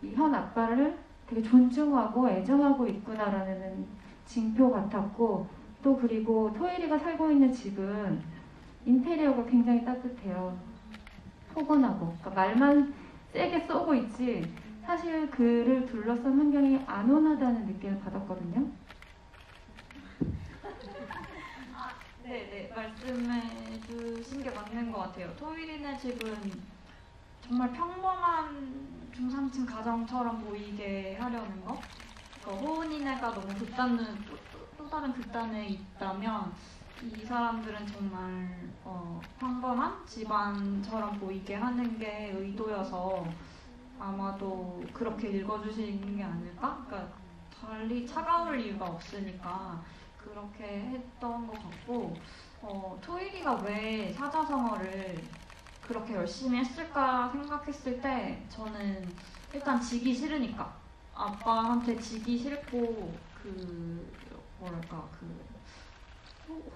이 현 아빠를 되게 존중하고 애정하고 있구나라는 징표 같았고, 또 그리고 토일이가 살고 있는 집은 인테리어가 굉장히 따뜻해요. 포근하고, 그러니까 말만 세게 쏘고 있지 사실 그를 둘러싼 환경이 안온하다는 느낌을 받았거든요. 네, 말씀해 주신 게 맞는 것 같아요. 토일이네 집은 정말 평범한 중산층 가정처럼 보이게 하려는 거. 그러니까 호은이네가 너무 또 다른 극단에 있다면 이 사람들은 정말 평범한 집안처럼 보이게 하는 게 의도여서 아마도 그렇게 읽어주시는 게 아닐까? 그러니까 달리 차가울 이유가 없으니까 그렇게 했던 것 같고, 토일이가 왜 사자성어를 그렇게 열심히 했을까 생각했을 때 저는 일단 지기 싫으니까, 아빠한테 지기 싫고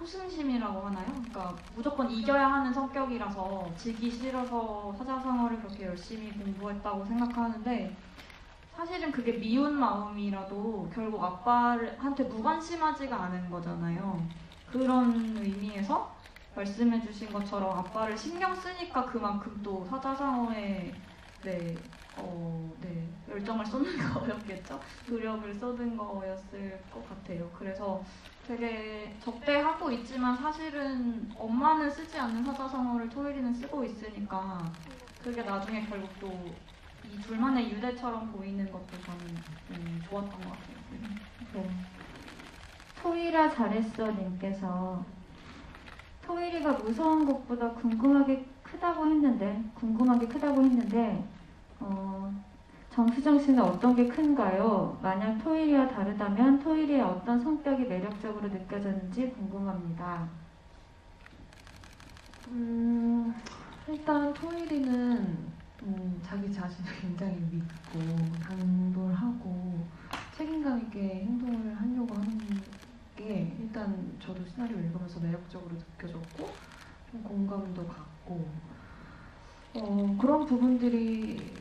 호승심이라고 하나요? 그러니까 무조건 이겨야 하는 성격이라서 지기 싫어서 사자성어를 그렇게 열심히 공부했다고 생각하는데, 사실은 그게 미운 마음이라도 결국 아빠한테 무관심하지가 않은 거잖아요. 그런 의미에서 말씀해 주신 것처럼 아빠를 신경 쓰니까 그만큼 또 사자성어에 열정을 쏟는 거였겠죠? 노력을 쏟은 거였을 것 같아요. 그래서 되게 적대하고 있지만 사실은 엄마는 쓰지 않는 사자성어를 토일이는 쓰고 있으니까 그게 나중에 결국 또 이 둘만의 유대처럼 보이는 것도 저는 좋았던 것 같아요. 네. 토일아 잘했어 님께서 토일이가 무서운 것보다 궁금한 게 크다고 했는데 정수정 씨는 어떤 게 큰가요? 만약 토일이와 다르다면 토일이의 어떤 성격이 매력적으로 느껴졌는지 궁금합니다. 일단 토일이는 자기 자신을 굉장히 믿고 당돌하고 책임감 있게 행동을 하려고 하는 게 일단 저도 시나리오 읽으면서 매력적으로 느껴졌고 좀 공감도 갔고, 그런 부분들이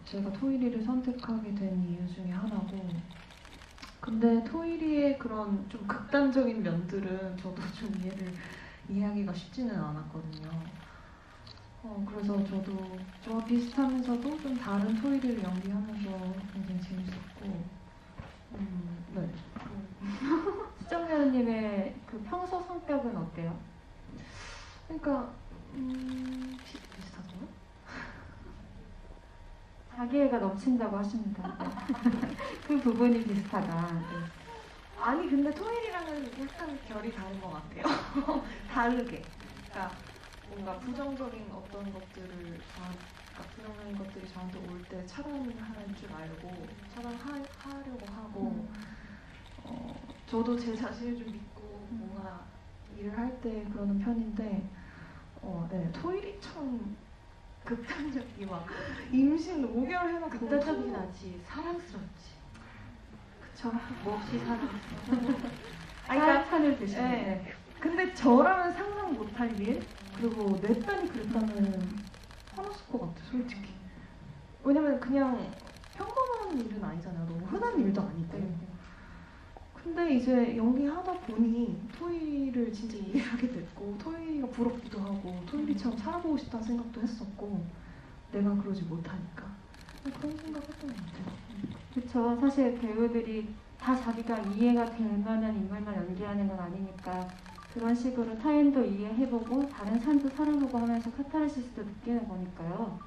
제가 토일이를 선택하게 된 이유 중에 하나고, 근데 토일이의 그런 좀 극단적인 면들은 저도 좀 이해하기가 쉽지는 않았거든요. 그래서 저도 저와 비슷하면서도 좀 다른 토일이를 연기하면서 굉장히 재밌었고, 네. 수정 배우님의 그 평소 성격은 어때요? 그러니까 비슷하죠? 자기애가 넘친다고 하십니다. 네. 그 부분이 비슷하다. 네. 아니 근데 토일이랑은 약간 결이 다른 것 같아요. 다르게. 그러니까 뭔가 부정적인 어떤 것들을 부정적인 것들이 저한테 올 때 차단하는 줄 알고 차단하려고 하고 저도 제 자신을 좀 믿고 뭔가 일을 할 때 그러는 편인데 네 토일이 참 극단적이 막 임신 5개월 해놓고 극단적이진 않지. 사랑스럽지. 그쵸. 몹시 사랑스러워. 쌀찬을 드시는 네. 근데 저라면 상상 못할 일? 그리고 내 딸이 그랬다면 화났을 것 같아, 솔직히. 왜냐면 그냥 평범한 일은 아니잖아요. 너무 흔한 일도 아니고. 근데 이제 연기하다 보니 토이를 진짜 이해하게 됐고 토이가 부럽기도 하고 토이처럼 살아보고 싶다는 생각도 했었고 내가 그러지 못하니까 그런 생각했던 것 같아요. 그렇죠. 사실 배우들이 다 자기가 이해가 될 만한 인물만 연기하는 건 아니니까 그런 식으로 타인도 이해해보고 다른 삶도 살아보고 하면서 카타르시스도 느끼는 거니까요.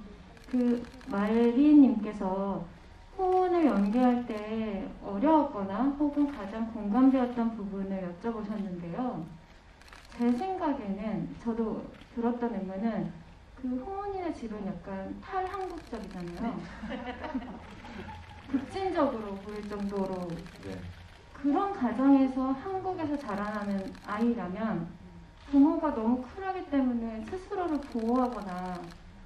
그 말리님께서 호운을 연기할 때 어려웠거나 혹은 가장 공감되었던 부분을 여쭤보셨는데요. 제 생각에는 저도 들었던 의문은 그 호운이네 집은 약간 탈한국적이잖아요. 급진적으로 보일 정도로 네. 그런 가정에서 한국에서 자라나는 아이라면 부모가 너무 쿨하기 때문에 스스로를 보호하거나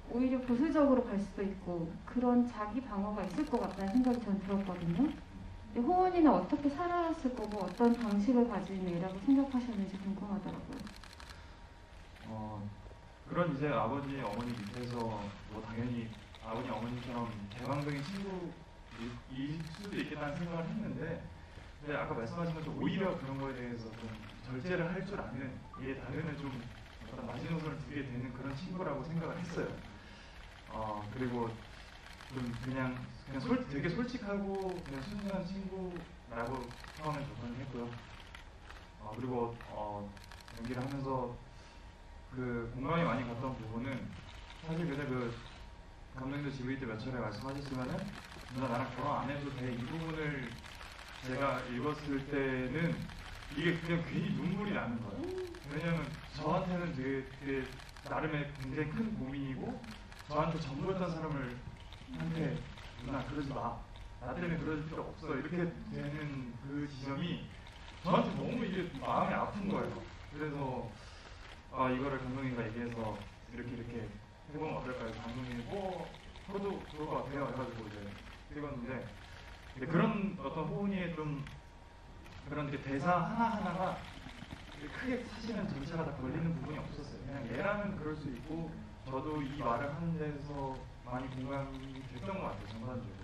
오히려 보수적으로 갈 수도 있고 그런 자기 방어가 있을 것 같다는 생각이 저는 들었거든요. 호은이는 어떻게 살아왔을 거고 어떤 방식을 가진 애라고 생각하셨는지 궁금하더라고요. 그런 이제 아버지, 어머니 밑에서 뭐 당연히 아버지, 어머니처럼 개방적인 친구일 수도 있겠다는 생각을 했는데 근데 아까 말씀하신 것처럼 오히려 그런 거에 대해서 좀 절제를 할 줄 아는 이게 다른에 좀 어떤 마지노선을 두게 되는 그런 친구라고 생각을 했어요. 그리고 좀 되게 솔직하고 그냥 순수한 친구라고 처음에 접근을 했고요. 그리고 연기를 하면서 그 공감이 많이 갔던 부분은 사실 그때 그 감독님도 GV 때 몇 차례 말씀하셨지만은 누나 나랑 결혼 안 해도 돼 이 부분을 제가 읽었을 때는 이게 그냥 괜히 눈물이 나는 거예요. 왜냐면 저한테는 되게 나름의 굉장히 큰 고민이고 저한테 전부였던 사람을 한테 누나 그러지 마. 나 때문에 그럴 필요 없어. 이렇게 되는 그 지점이 저한테 너무 이게 마음이 아픈 거예요. 그래서 이거를 감독님과 얘기해서 이렇게 해보면 어떨까요? 감독님이 그것도 좋을 것 같아요. 해가지고 이제 찍었는데 그런 어떤 호은이의 좀 그런 대사 하나하나가 크게 사실은 전체가 다 걸리는 부분이 없었어요. 그냥 얘라면 그럴 수 있고 저도 이 말을 하는 데서 많이 공감이 됐던 것 같아요. 전반적으로.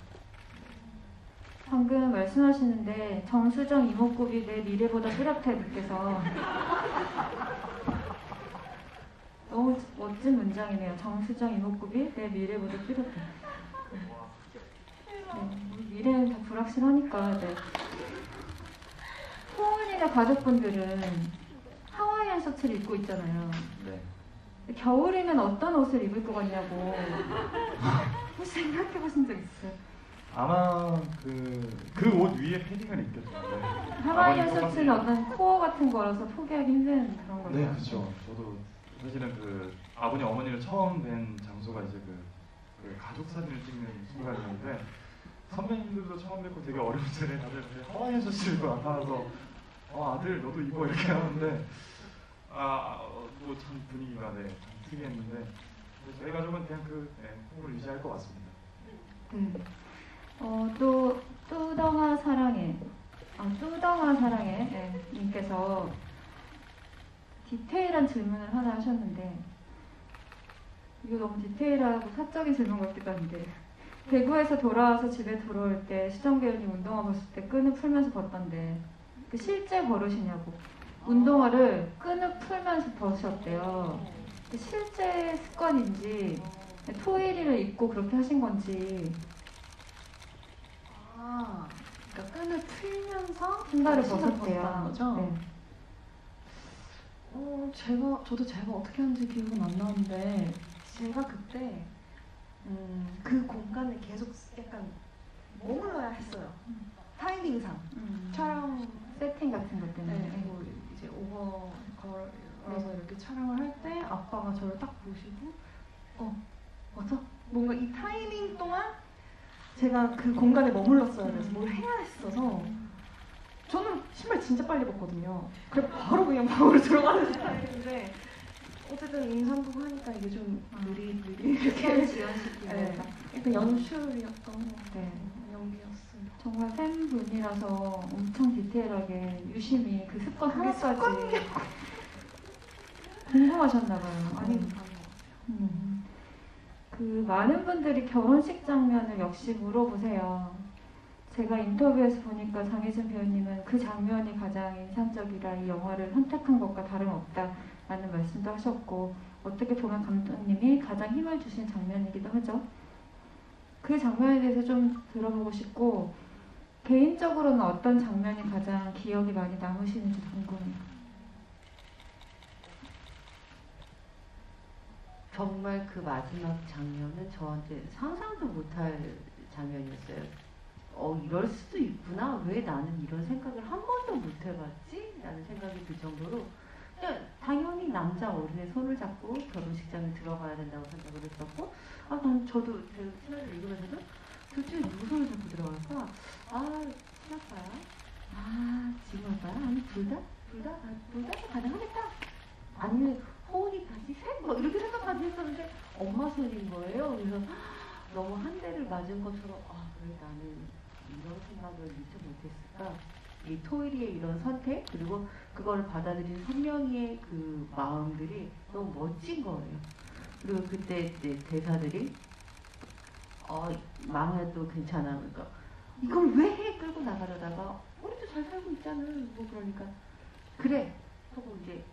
방금 말씀하시는데 정수정 이목구비 내 미래보다 뚜렷해 느껴서 너무 멋진 문장이네요. 정수정 이목구비 내 미래보다 뚜렷해. 우리 미래는 다 불확실하니까. 네. 호은이네 가족분들은 하와이안 셔츠를 입고 있잖아요. 네. 겨울에는 어떤 옷을 입을 것 같냐고 혹시 생각해보신 적 있어요? 아마 그 옷 위에 패딩을 입겠죠. 네. 하와이안 셔츠는 어떤 코어 같은 거라서 포기하기 힘든 그런 거죠. 네, 그렇죠. 저도 사실은 그 아버님 어머니를 처음 뵌 장소가 이제 그 가족 사진을 찍는 순간이었는데 선배님들도 처음 뵙고 되게 어려운데 다들 하와이안 셔츠를 입고 나타나서 아들 너도 입어 이렇게 하는데 뭐 참 분위기가 참 특이했는데 저희 가족은 그냥 폼을 유지할 것 같습니다. 또 뚜덩아 사랑해 님께서 디테일한 질문을 하나 하셨는데 이거 너무 디테일하고 사적인 질문 같기도 한데 대구에서 돌아와서 집에 들어올 때 수정 배우님 운동화 벗을 때 끈을 풀면서 벗던데 그 실제 버릇이냐고. 운동화를 끈을 풀면서 벗으셨대요. 실제 습관인지 토일이를 입고 그렇게 하신 건지. 그러니까 끈을 풀면서 신발을 벗었다는 벗었대요. 거죠? 네. 저도 제가 어떻게 하는지 기억은 안 나는데 제가 그때 그 공간에 계속 약간 머물러야 했어요. 타이밍상 촬영 세팅 같은 것 때문에. 뭐 이제 오버 걸어서 이렇게 촬영을 할 때 아빠가 저를 딱 보시고 맞아? 뭔가 이 타이밍 동안 제가 그 공간에 머물렀어야 돼서 뭘 해야 했어서 저는 신발 진짜 빨리 벗거든요. 그래 바로 그냥 방으로 들어가는 스타일인데 어쨌든 임산부 하니까 이게 좀 느리 이렇게 지연시키고. 네, 약간 연출이었던 네. 연기였어요. 정말 팬분이라서 엄청 디테일하게 유심히 그 습관 하나까지 궁금하셨나봐요. 아니 그 많은 분들이 결혼식 장면을 역시 물어보세요. 제가 인터뷰에서 보니까 장혜진 배우님은 그 장면이 가장 인상적이라 이 영화를 선택한 것과 다름없다라는 말씀도 하셨고, 어떻게 보면 감독님이 가장 힘을 주신 장면이기도 하죠. 그 장면에 대해서 좀 들어보고 싶고, 개인적으로는 어떤 장면이 가장 기억이 많이 남으시는지 궁금해요. 정말 그 마지막 장면은 저한테 상상도 못할 장면이었어요. 이럴 수도 있구나. 왜 나는 이런 생각을 한 번도 못 해봤지? 라는 생각이 들 정도로 그냥 당연히 남자 어른의 손을 잡고 결혼식장에 들어가야 된다고 생각을 했었고, 저도 그 시나리오 읽으면서도 도대체 누구 손을 잡고 들어갈까? 친아빠야? 지마빠야? 아니 둘 다 가능하겠다. 아니면 호은이까지 셋? 뭐 이렇게 생각까지 했었는데 엄마 손인 거예요. 그래서 너무 한 대를 맞은 것처럼 왜 나는 이런 생각을 미처 못했을까? 이 토일이의 이런 선택, 그리고 그걸 받아들인 선명이의 그 마음들이 너무 멋진 거예요. 그리고 그때 이제 대사들이 망해도 괜찮아. 그러니까 이걸 왜 해? 끌고 나가려다가 우리도 잘 살고 있잖아. 뭐 그러니까 그래 하고 이제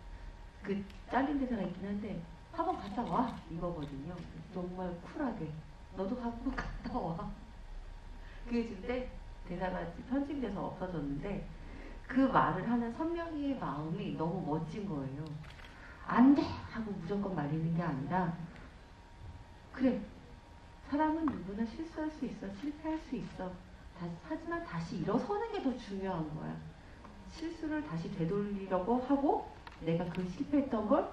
그 잘린 대사가 있긴 한데 한번 갔다 와 이거거든요. 정말 쿨하게 너도 한번 갔다 와. 그게 지금 대사가 편집돼서 없어졌는데 그 말을 하는 선명이의 마음이 너무 멋진 거예요. 안 돼! 하고 무조건 말리는 게 아니라 그래 사람은 누구나 실수할 수 있어. 실패할 수 있어. 하지만 다시 일어서는 게 더 중요한 거야. 실수를 다시 되돌리려고 하고 내가 그 실패했던 걸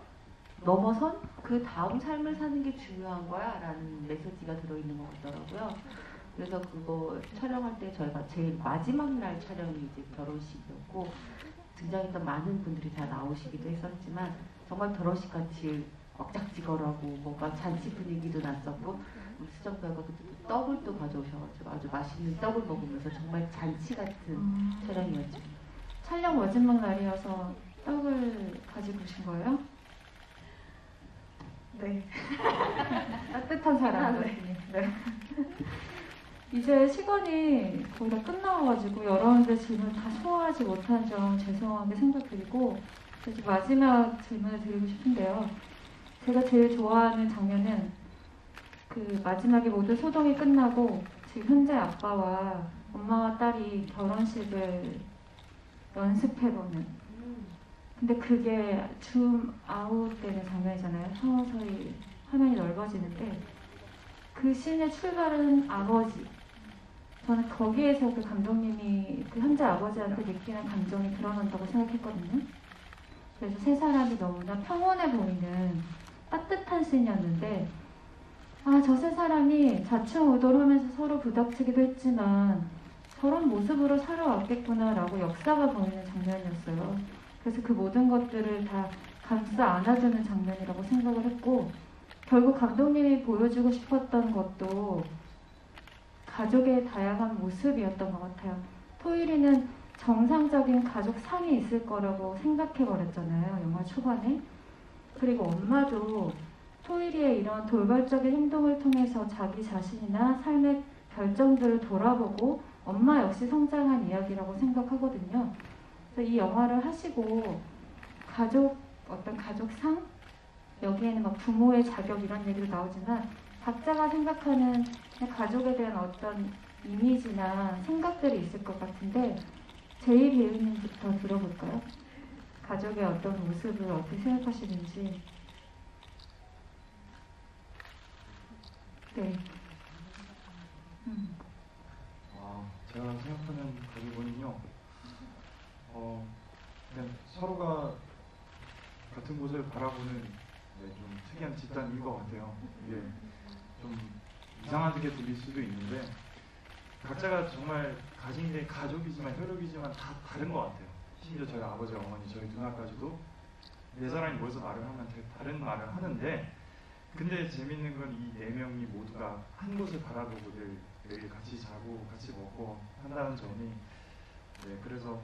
넘어선 그 다음 삶을 사는 게 중요한 거야 라는 메시지가 들어있는 것 같더라고요. 그래서 그거 촬영할 때 저희가 제일 마지막 날 촬영이 이제 결혼식이었고 등장했던 많은 분들이 다 나오시기도 했었지만 정말 결혼식 같이 왁작지껄하고 뭔가 잔치 분위기도 났었고 우리 수정 배우가 그때 떡을 또 가져오셔가지고 아주 맛있는 떡을 먹으면서 정말 잔치 같은 촬영이었죠. 촬영 마지막 날이어서 떡을 가지고 오신 거예요? 네. 따뜻한 사람. 네. 이제 시간이 거의 다 끝나가지고 여러분들 질문 다 소화하지 못한 점 죄송하게 생각드리고 이제 마지막 질문을 드리고 싶은데요. 제가 제일 좋아하는 장면은 그 마지막에 모두 소동이 끝나고 지금 현재 아빠와 엄마와 딸이 결혼식을 연습해보는, 근데 그게 줌 아웃 되는 장면이잖아요. 서서히 화면이 넓어지는데 그 씬의 출발은 아버지. 저는 거기에서 그 감독님이 그 현재 아버지한테 느끼는 감정이 드러난다고 생각했거든요. 그래서 세 사람이 너무나 평온해 보이는 따뜻한 씬이었는데 저 세 사람이 좌충우돌 하면서 서로 부닥치기도 했지만 저런 모습으로 살아왔겠구나 라고 역사가 보이는 장면이었어요. 그래서 그 모든 것들을 다 감싸 안아주는 장면이라고 생각을 했고, 결국 감독님이 보여주고 싶었던 것도 가족의 다양한 모습이었던 것 같아요. 토일이는 정상적인 가족 상이 있을 거라고 생각해버렸잖아요, 영화 초반에. 그리고 엄마도 토일이의 이런 돌발적인 행동을 통해서 자기 자신이나 삶의 결정들을 돌아보고 엄마 역시 성장한 이야기라고 생각하거든요. 그래서 이 영화를 하시고 어떤 가족상? 여기에는 막 부모의 자격 이런 얘기도 나오지만 각자가 생각하는 가족에 대한 어떤 이미지나 생각들이 있을 것 같은데 제이 배우님부터 들어볼까요? 가족의 어떤 모습을 어떻게 생각하시는지. 네. 제가 생각하는 가족은요, 그냥 서로가 같은 곳을 바라보는 좀 특이한 집단인 것 같아요. 이게 좀 이상하게 들릴 수도 있는데 각자가 정말 가진 게 가족이지만 혈육이지만 다 다른 것 같아요. 심지어 저희 아버지, 어머니, 저희 누나까지도 네 사람이 모여서 말을 하면 되게 다른 말을 하는데, 근데 재밌는 건 이 네 명이 모두가 한 곳을 바라보고 매일 같이 자고 같이 먹고 한다는 점이, 그래서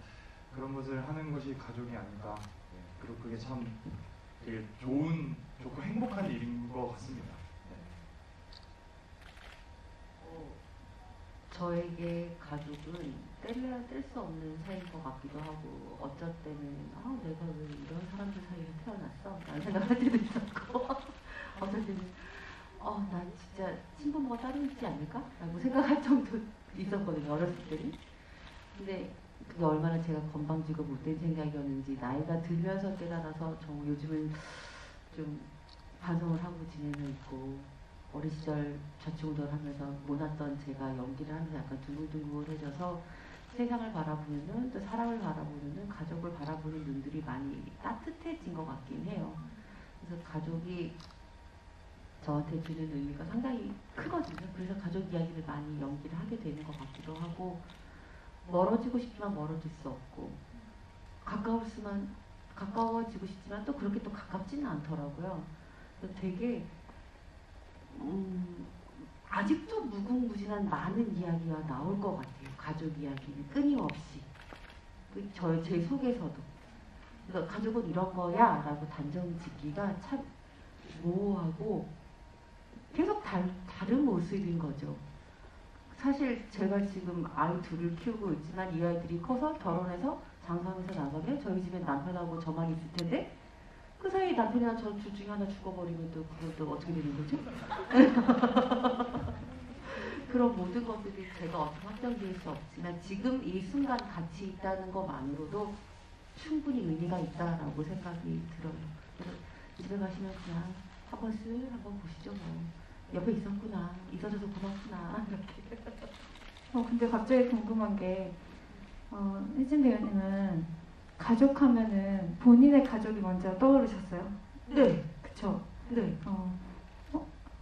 그런 것을 하는 것이 가족이 아닐까. 그리고 그게 참 되게 좋고 행복한 일인 것 같습니다. 저에게 가족은 뗄래야 뗄 수 없는 사이인 것 같기도 하고, 어쩔 때는 내가 왜 이런 사람들 사이에 태어났어? 라는 생각할 때도 있었고 어쩔 때는 난 진짜 친부모가 따로 있지 않을까? 라고 생각할 정도 있었거든요, 어렸을 때는. 근데 그게 얼마나 제가 건방지고 못된 생각이었는지 나이가 들면서 깨달아서 정말 요즘은 좀 반성을 하고 지내고 있고, 어린 시절 좌충우돌하면서 못났던 제가 연기를 하면서 약간 둥글둥글해져서 세상을 바라보는 눈, 또 사람을 바라보는 눈, 가족을 바라보는 눈들이 많이 따뜻해진 것 같긴 해요. 그래서 가족이 저한테 주는 의미가 상당히 크거든요. 그래서 가족 이야기를 많이 연기를 하게 되는 것 같기도 하고, 멀어지고 싶지만 멀어질 수 없고, 가까워지고 싶지만 또 그렇게 또 가깝지는 않더라고요. 그래서 되게 아직도 무궁무진한 많은 이야기가 나올 것 같아요. 가족 이야기는 끊임없이. 제 속에서도. 그러니까 가족은 이런 거야 라고 단정 짓기가 참 모호하고 계속 다른 모습인 거죠. 사실 제가 지금 아이 둘을 키우고 있지만 이 아이들이 커서 결혼해서 장성해서 나가면 저희 집에 남편하고 저만 있을 텐데, 그 사이에 남편이나 저 둘 중에 하나 죽어버리면 또 그것도 어떻게 되는 거죠? 그런 모든 것들이 제가 어떻게 확정지을 수 없지만 지금 이 순간 같이 있다는 것만으로도 충분히 의미가 있다라고 생각이 들어요. 그래서 집에 가시면 그냥 한 번씩 한번 보시죠. 뭐. 옆에 있었구나, 있어줘서 고맙구나, 이렇게. 근데 갑자기 궁금한 게, 혜진 배우님은 가족 하면은 본인의 가족이 먼저 떠오르셨어요? 네. 그쵸? 네.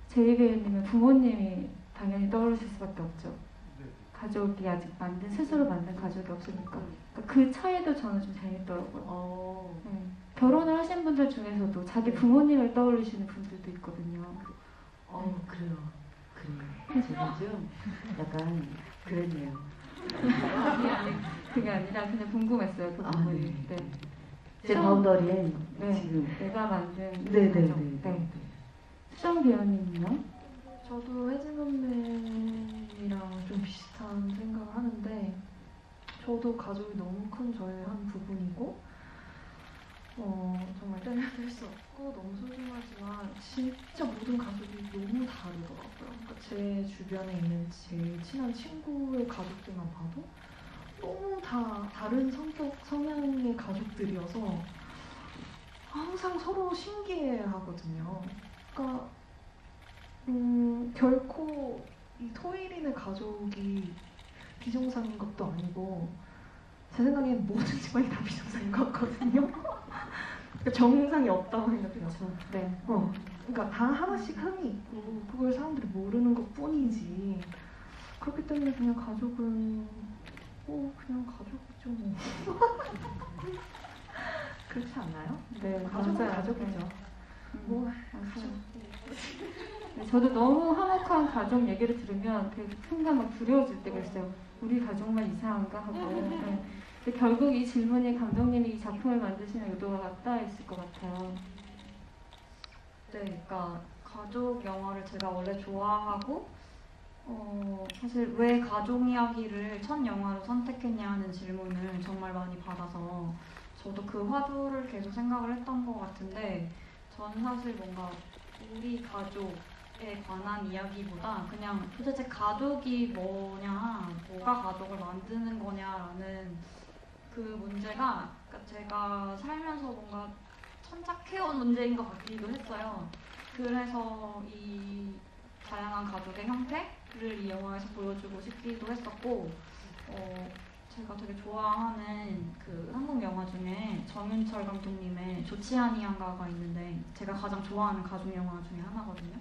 제이 배우님은 부모님이 당연히 떠오르실 수밖에 없죠. 네. 가족이 아직 스스로 만든 가족이 없으니까. 그러니까 그 차이도 저는 좀 재밌더라고요. 네. 결혼을 하신 분들 중에서도 자기 부모님을 떠올리시는 분들도 있거든요. 그래요. 제가 좀 약간 그랬네요. 그게 아니라 그냥 궁금했어요, 그 부분이. 네. 네. 제 바운더리엔 네. 지금. 내가 만든 네네네. 네. 수정 배우님은요? 저도 혜진 선배님이랑 좀 비슷한 생각을 하는데, 저도 가족이 너무 큰 저의 한 부분이고, 정말 뗄래야 뗄 수 없고 너무 소중하지만 진짜 모든 가족이 너무 다르더라고요. 그러니까 제 주변에 있는 제일 친한 친구의 가족들만 봐도 너무 다 다른 성향의 가족들이어서 항상 서로 신기해하거든요. 그러니까 결코 이 토일인의 가족이 비정상인 것도 아니고, 제 생각엔 모든 집안이 다 비정상인 것 같거든요. 그러니까 정상이 없다고 생각해요. 네. 그러니까 다 하나씩 흠이 있고 그걸 사람들이 모르는 것 뿐이지. 그렇기 때문에 그냥 가족은 그냥 가족이죠 뭐. 그렇지 않나요? 네, 가족은 맞아요. 가족이죠. 맞아요. 네, 저도 너무 화목한 가족 얘기를 들으면 되게 순간 막 두려워질 때가 있어요. 우리 가족만 이상한가 하고. 네. 근데 결국 이 질문이 감독님이 이 작품을 만드시는 의도가 따 있을 것 같아요. 네, 그러니까 가족 영화를 제가 원래 좋아하고 사실 왜 가족 이야기를 첫 영화로 선택했냐 하는 질문을 정말 많이 받아서 저도 그 화두를 계속 생각을 했던 것 같은데, 저는 사실 뭔가 우리 가족에 관한 이야기보다 그냥 도대체 가족이 뭐냐, 뭐가 가족을 만드는 거냐라는 그 문제가 그러니까 제가 살면서 뭔가 천착해온 문제인 것 같기도 했어요. 그래서 이 다양한 가족의 형태를 이 영화에서 보여주고 싶기도 했었고, 제가 되게 좋아하는 그 한국 영화 중에 정윤철 감독님의 좋지 아니한가가 있는데 제가 가장 좋아하는 가족 영화 중에 하나거든요.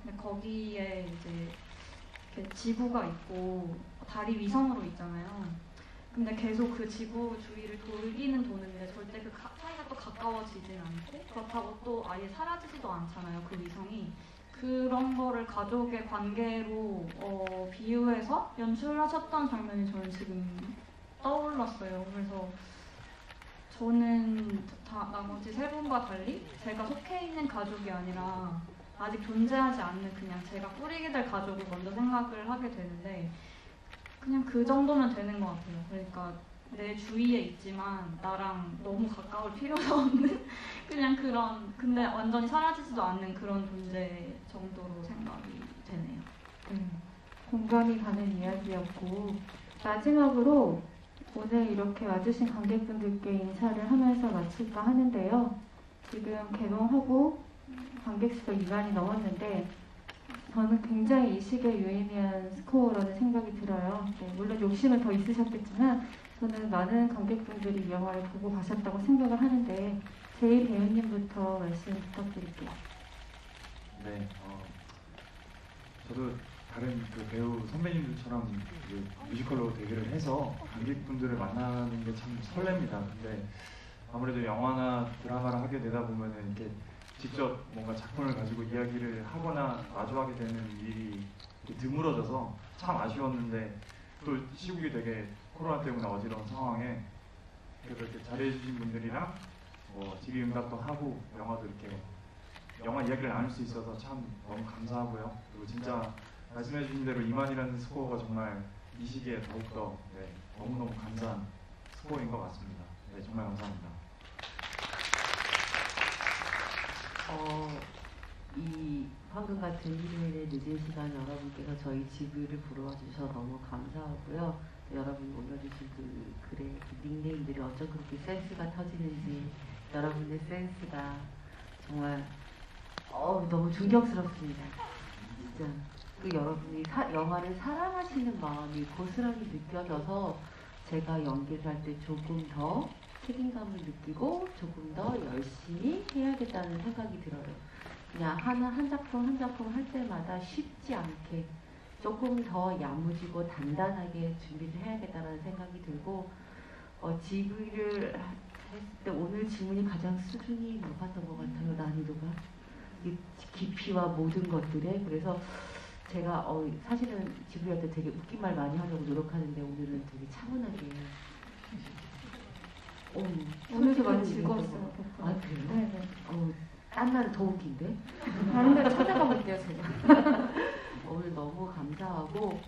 근데 거기에 이제 이렇게 지구가 있고 달이 위성으로 있잖아요. 근데 계속 그 지구 주위를 돌기는 도는데 절대 그 사이가 또 가까워지진 않고 그렇다고 또 아예 사라지지도 않잖아요. 그 위성이. 그런 거를 가족의 관계로 비유해서 연출하셨던 장면이 저는 지금 떠올랐어요. 그래서 저는 나머지 세 분과 달리 제가 속해 있는 가족이 아니라 아직 존재하지 않는 그냥 제가 꾸리게 될 가족을 먼저 생각을 하게 되는데 그냥 그 정도면 되는 것 같아요. 그러니까 내 주위에 있지만 나랑 너무 가까울 필요가 없는 그냥 그런 근데 완전히 사라지지도 않는 그런 존재 정도로 생각이 되네요. 공감이 가는 이야기였고 마지막으로 오늘 이렇게 와주신 관객분들께 인사를 하면서 마칠까 하는데요. 지금 개봉하고 관객 수가 2만이 넘었는데 저는 굉장히 이 시기에 유의미한 스코어라는 생각이 들어요. 물론 욕심은 더 있으셨겠지만 저는 많은 관객분들이 이 영화를 보고 가셨다고 생각을 하는데 제이 배우님부터 말씀 부탁드릴게요. 네, 저도 다른 그 배우 선배님들처럼 뮤지컬로 데뷔를 해서 관객분들을 만나는 게 참 설렙니다. 근데 아무래도 영화나 드라마를 하게 되다 보면은 이렇게 직접 뭔가 작품을 가지고 이야기를 하거나 마주하게 되는 일이 드물어져서 참 아쉬웠는데 또 시국이 되게 코로나 때문에 어지러운 상황에 그래도 이렇게 잘해주신 분들이랑 질의응답도 하고 영화도 이렇게 영화 이야기를 나눌 수 있어서 참 너무 감사하고요. 그리고 진짜 말씀해주신 대로 2만이라는 스코어가 정말 이 시기에 더욱더 너무너무 감사한 스코어인 것 같습니다. 네, 정말 감사합니다. 이 황금 같은 일요일에 늦은 시간 여러분께서 저희 지구를 부러워 주셔서 너무 감사하고요. 여러분이 올려주신 그 글의 그 닉네임들이 어쩜 그렇게 센스가 터지는지 여러분의 센스가 정말 너무 존경스럽습니다. 진짜 그 여러분이 영화를 사랑하시는 마음이 고스란히 느껴져서 제가 연기를 할 때 조금 더 책임감을 느끼고 조금 더 열심히 해야겠다는 생각이 들어요. 그냥 한 작품 한 작품 할 때마다 쉽지 않게 조금 더 야무지고 단단하게 준비를 해야겠다는 생각이 들고 GV를 했을 때 오늘 질문이 가장 수준이 높았던 것 같아요. 난이도가 이 깊이와 모든 것들에. 그래서 제가 사실은 GV할 때 되게 웃긴 말 많이 하려고 노력하는데 오늘은 되게 차분하게 오늘도 많이 즐거웠어요. 아 그래요? 네네. 딴 날은 더 웃긴데? 다른 데로 찾아가 볼게요 제가. 오늘 너무 감사하고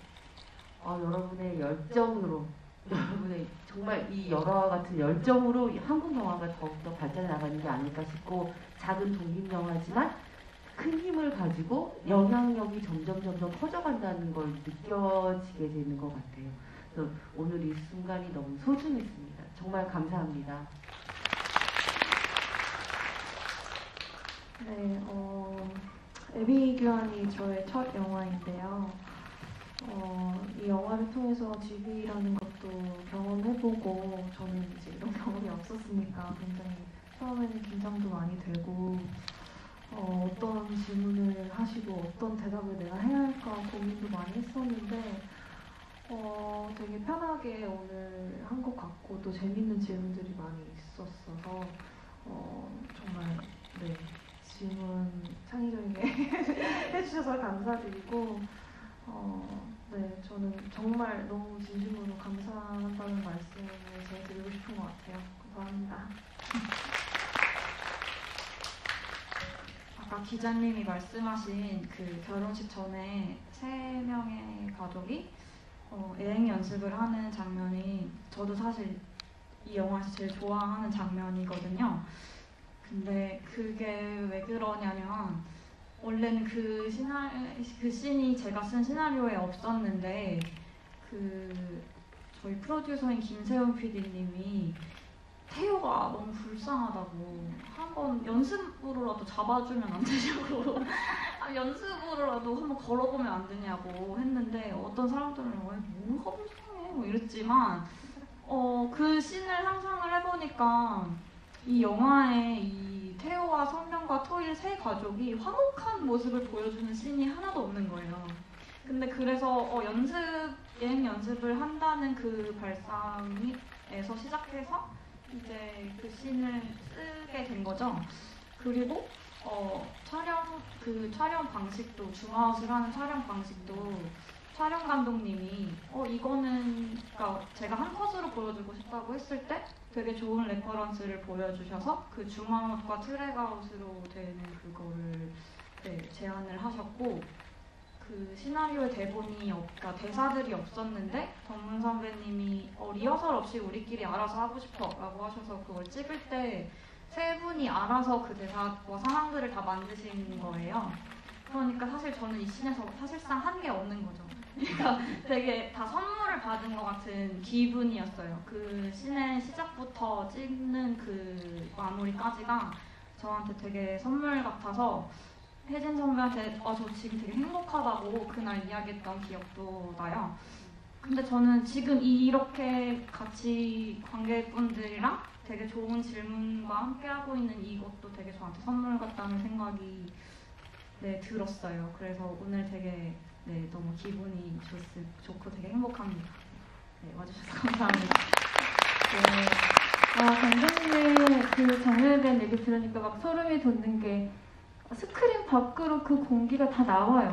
여러분의 열정으로 여러분의 정말 이 열화와 같은 열정으로 한국 영화가 더욱더 발전해 나가는 게 아닐까 싶고 작은 독립 영화지만 큰 힘을 가지고 영향력이 점점 커져간다는 걸 느껴지게 되는 것 같아요. 그래서 오늘 이 순간이 너무 소중했습니다. 정말 감사합니다. 네, 애비규환이 저의 첫 영화인데요. 이 영화를 통해서 GV라는 것도 경험해보고 저는 이제 이런 경험이 없었으니까 굉장히 처음에는 긴장도 많이 되고 어떤 질문을 하시고 어떤 대답을 내가 해야 할까 고민도 많이 했었는데 되게 편하게 오늘 한 것 같고 또 재밌는 질문들이 많이 있었어서 정말 네 질문 창의적이게 해주셔서 감사드리고 네 저는 정말 너무 진심으로 감사한다는 말씀을 제가 드리고 싶은 것 같아요. 감사합니다. 아까 기자님이 말씀하신 그 결혼식 전에 3명의 가족이 애행 연습을 하는 장면이 저도 사실 이 영화에서 제일 좋아하는 장면이거든요. 근데 그게 왜 그러냐면 원래는 그 씬이 제가 쓴 시나리오에 없었는데 그 저희 프로듀서인 김세훈 PD님이 태호가 너무 불쌍하다고 한번 연습으로라도 잡아주면 안 되냐고 연습으로라도 한번 걸어보면 안 되냐고 했는데 어떤 사람들은 왜 뭐가 불쌍해 뭐 이랬지만 그 씬을 상상을 해보니까 이 영화에 이 태호와 선명과 토일 세 가족이 화목한 모습을 보여주는 씬이 하나도 없는 거예요. 근데 그래서 예행 연습을 한다는 그 발상에서 시작해서 이제 그 씬을 쓰게 된 거죠. 그리고 촬영 방식도 줌아웃을 하는 촬영 방식도 촬영 감독님이 이거는 그러니까 제가 한 컷으로 보여주고 싶다고 했을 때 되게 좋은 레퍼런스를 보여주셔서 그 줌아웃과 트랙아웃으로 되는 그거를 제안을 하셨고 그 시나리오의 대본이 그러니까 대사들이 없었는데 정문 선배님이 리허설 없이 우리끼리 알아서 하고 싶어라고 하셔서 그걸 찍을 때 세 분이 알아서 그 대사와 상황들을 다 만드신 거예요. 그러니까 사실 저는 이 씬에서 사실상 한 게 없는 거죠. 그러니까 되게 다 선물을 받은 것 같은 기분이었어요. 그 씬의 시작부터 찍는 그 마무리까지가 저한테 되게 선물 같아서 혜진 선배한테 저 지금 되게 행복하다고 그날 이야기했던 기억도 나요. 근데 저는 지금 이렇게 같이 관객분들이랑 되게 좋은 질문과 함께하고 있는 이것도 되게 저한테 선물 같다는 생각이 들었어요. 그래서 오늘 되게 너무 기분이 좋고 되게 행복합니다. 와주셔서 감사합니다. 감독님의 그 장면에 대한 얘기 들으니까 막 소름이 돋는 게 스크린 밖으로 그 공기가 다 나와요.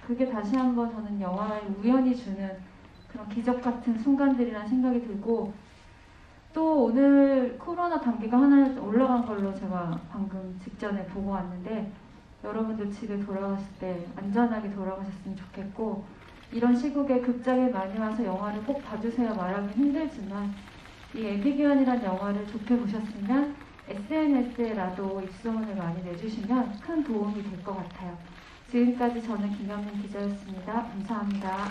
그게 다시 한번 저는 영화에 우연히 주는 그런 기적 같은 순간들이라는 생각이 들고 또 오늘 코로나 단계가 하나 올라간 걸로 제가 방금 직전에 보고 왔는데 여러분들 집에 돌아가실 때 안전하게 돌아가셨으면 좋겠고 이런 시국에 극장에 많이 와서 영화를 꼭 봐주세요 말하기 힘들지만 이 에비규환이라는 영화를 좋게 보셨으면 SNS에라도 입소문을 많이 내주시면 큰 도움이 될 것 같아요. 지금까지 저는 김현민 기자였습니다. 감사합니다.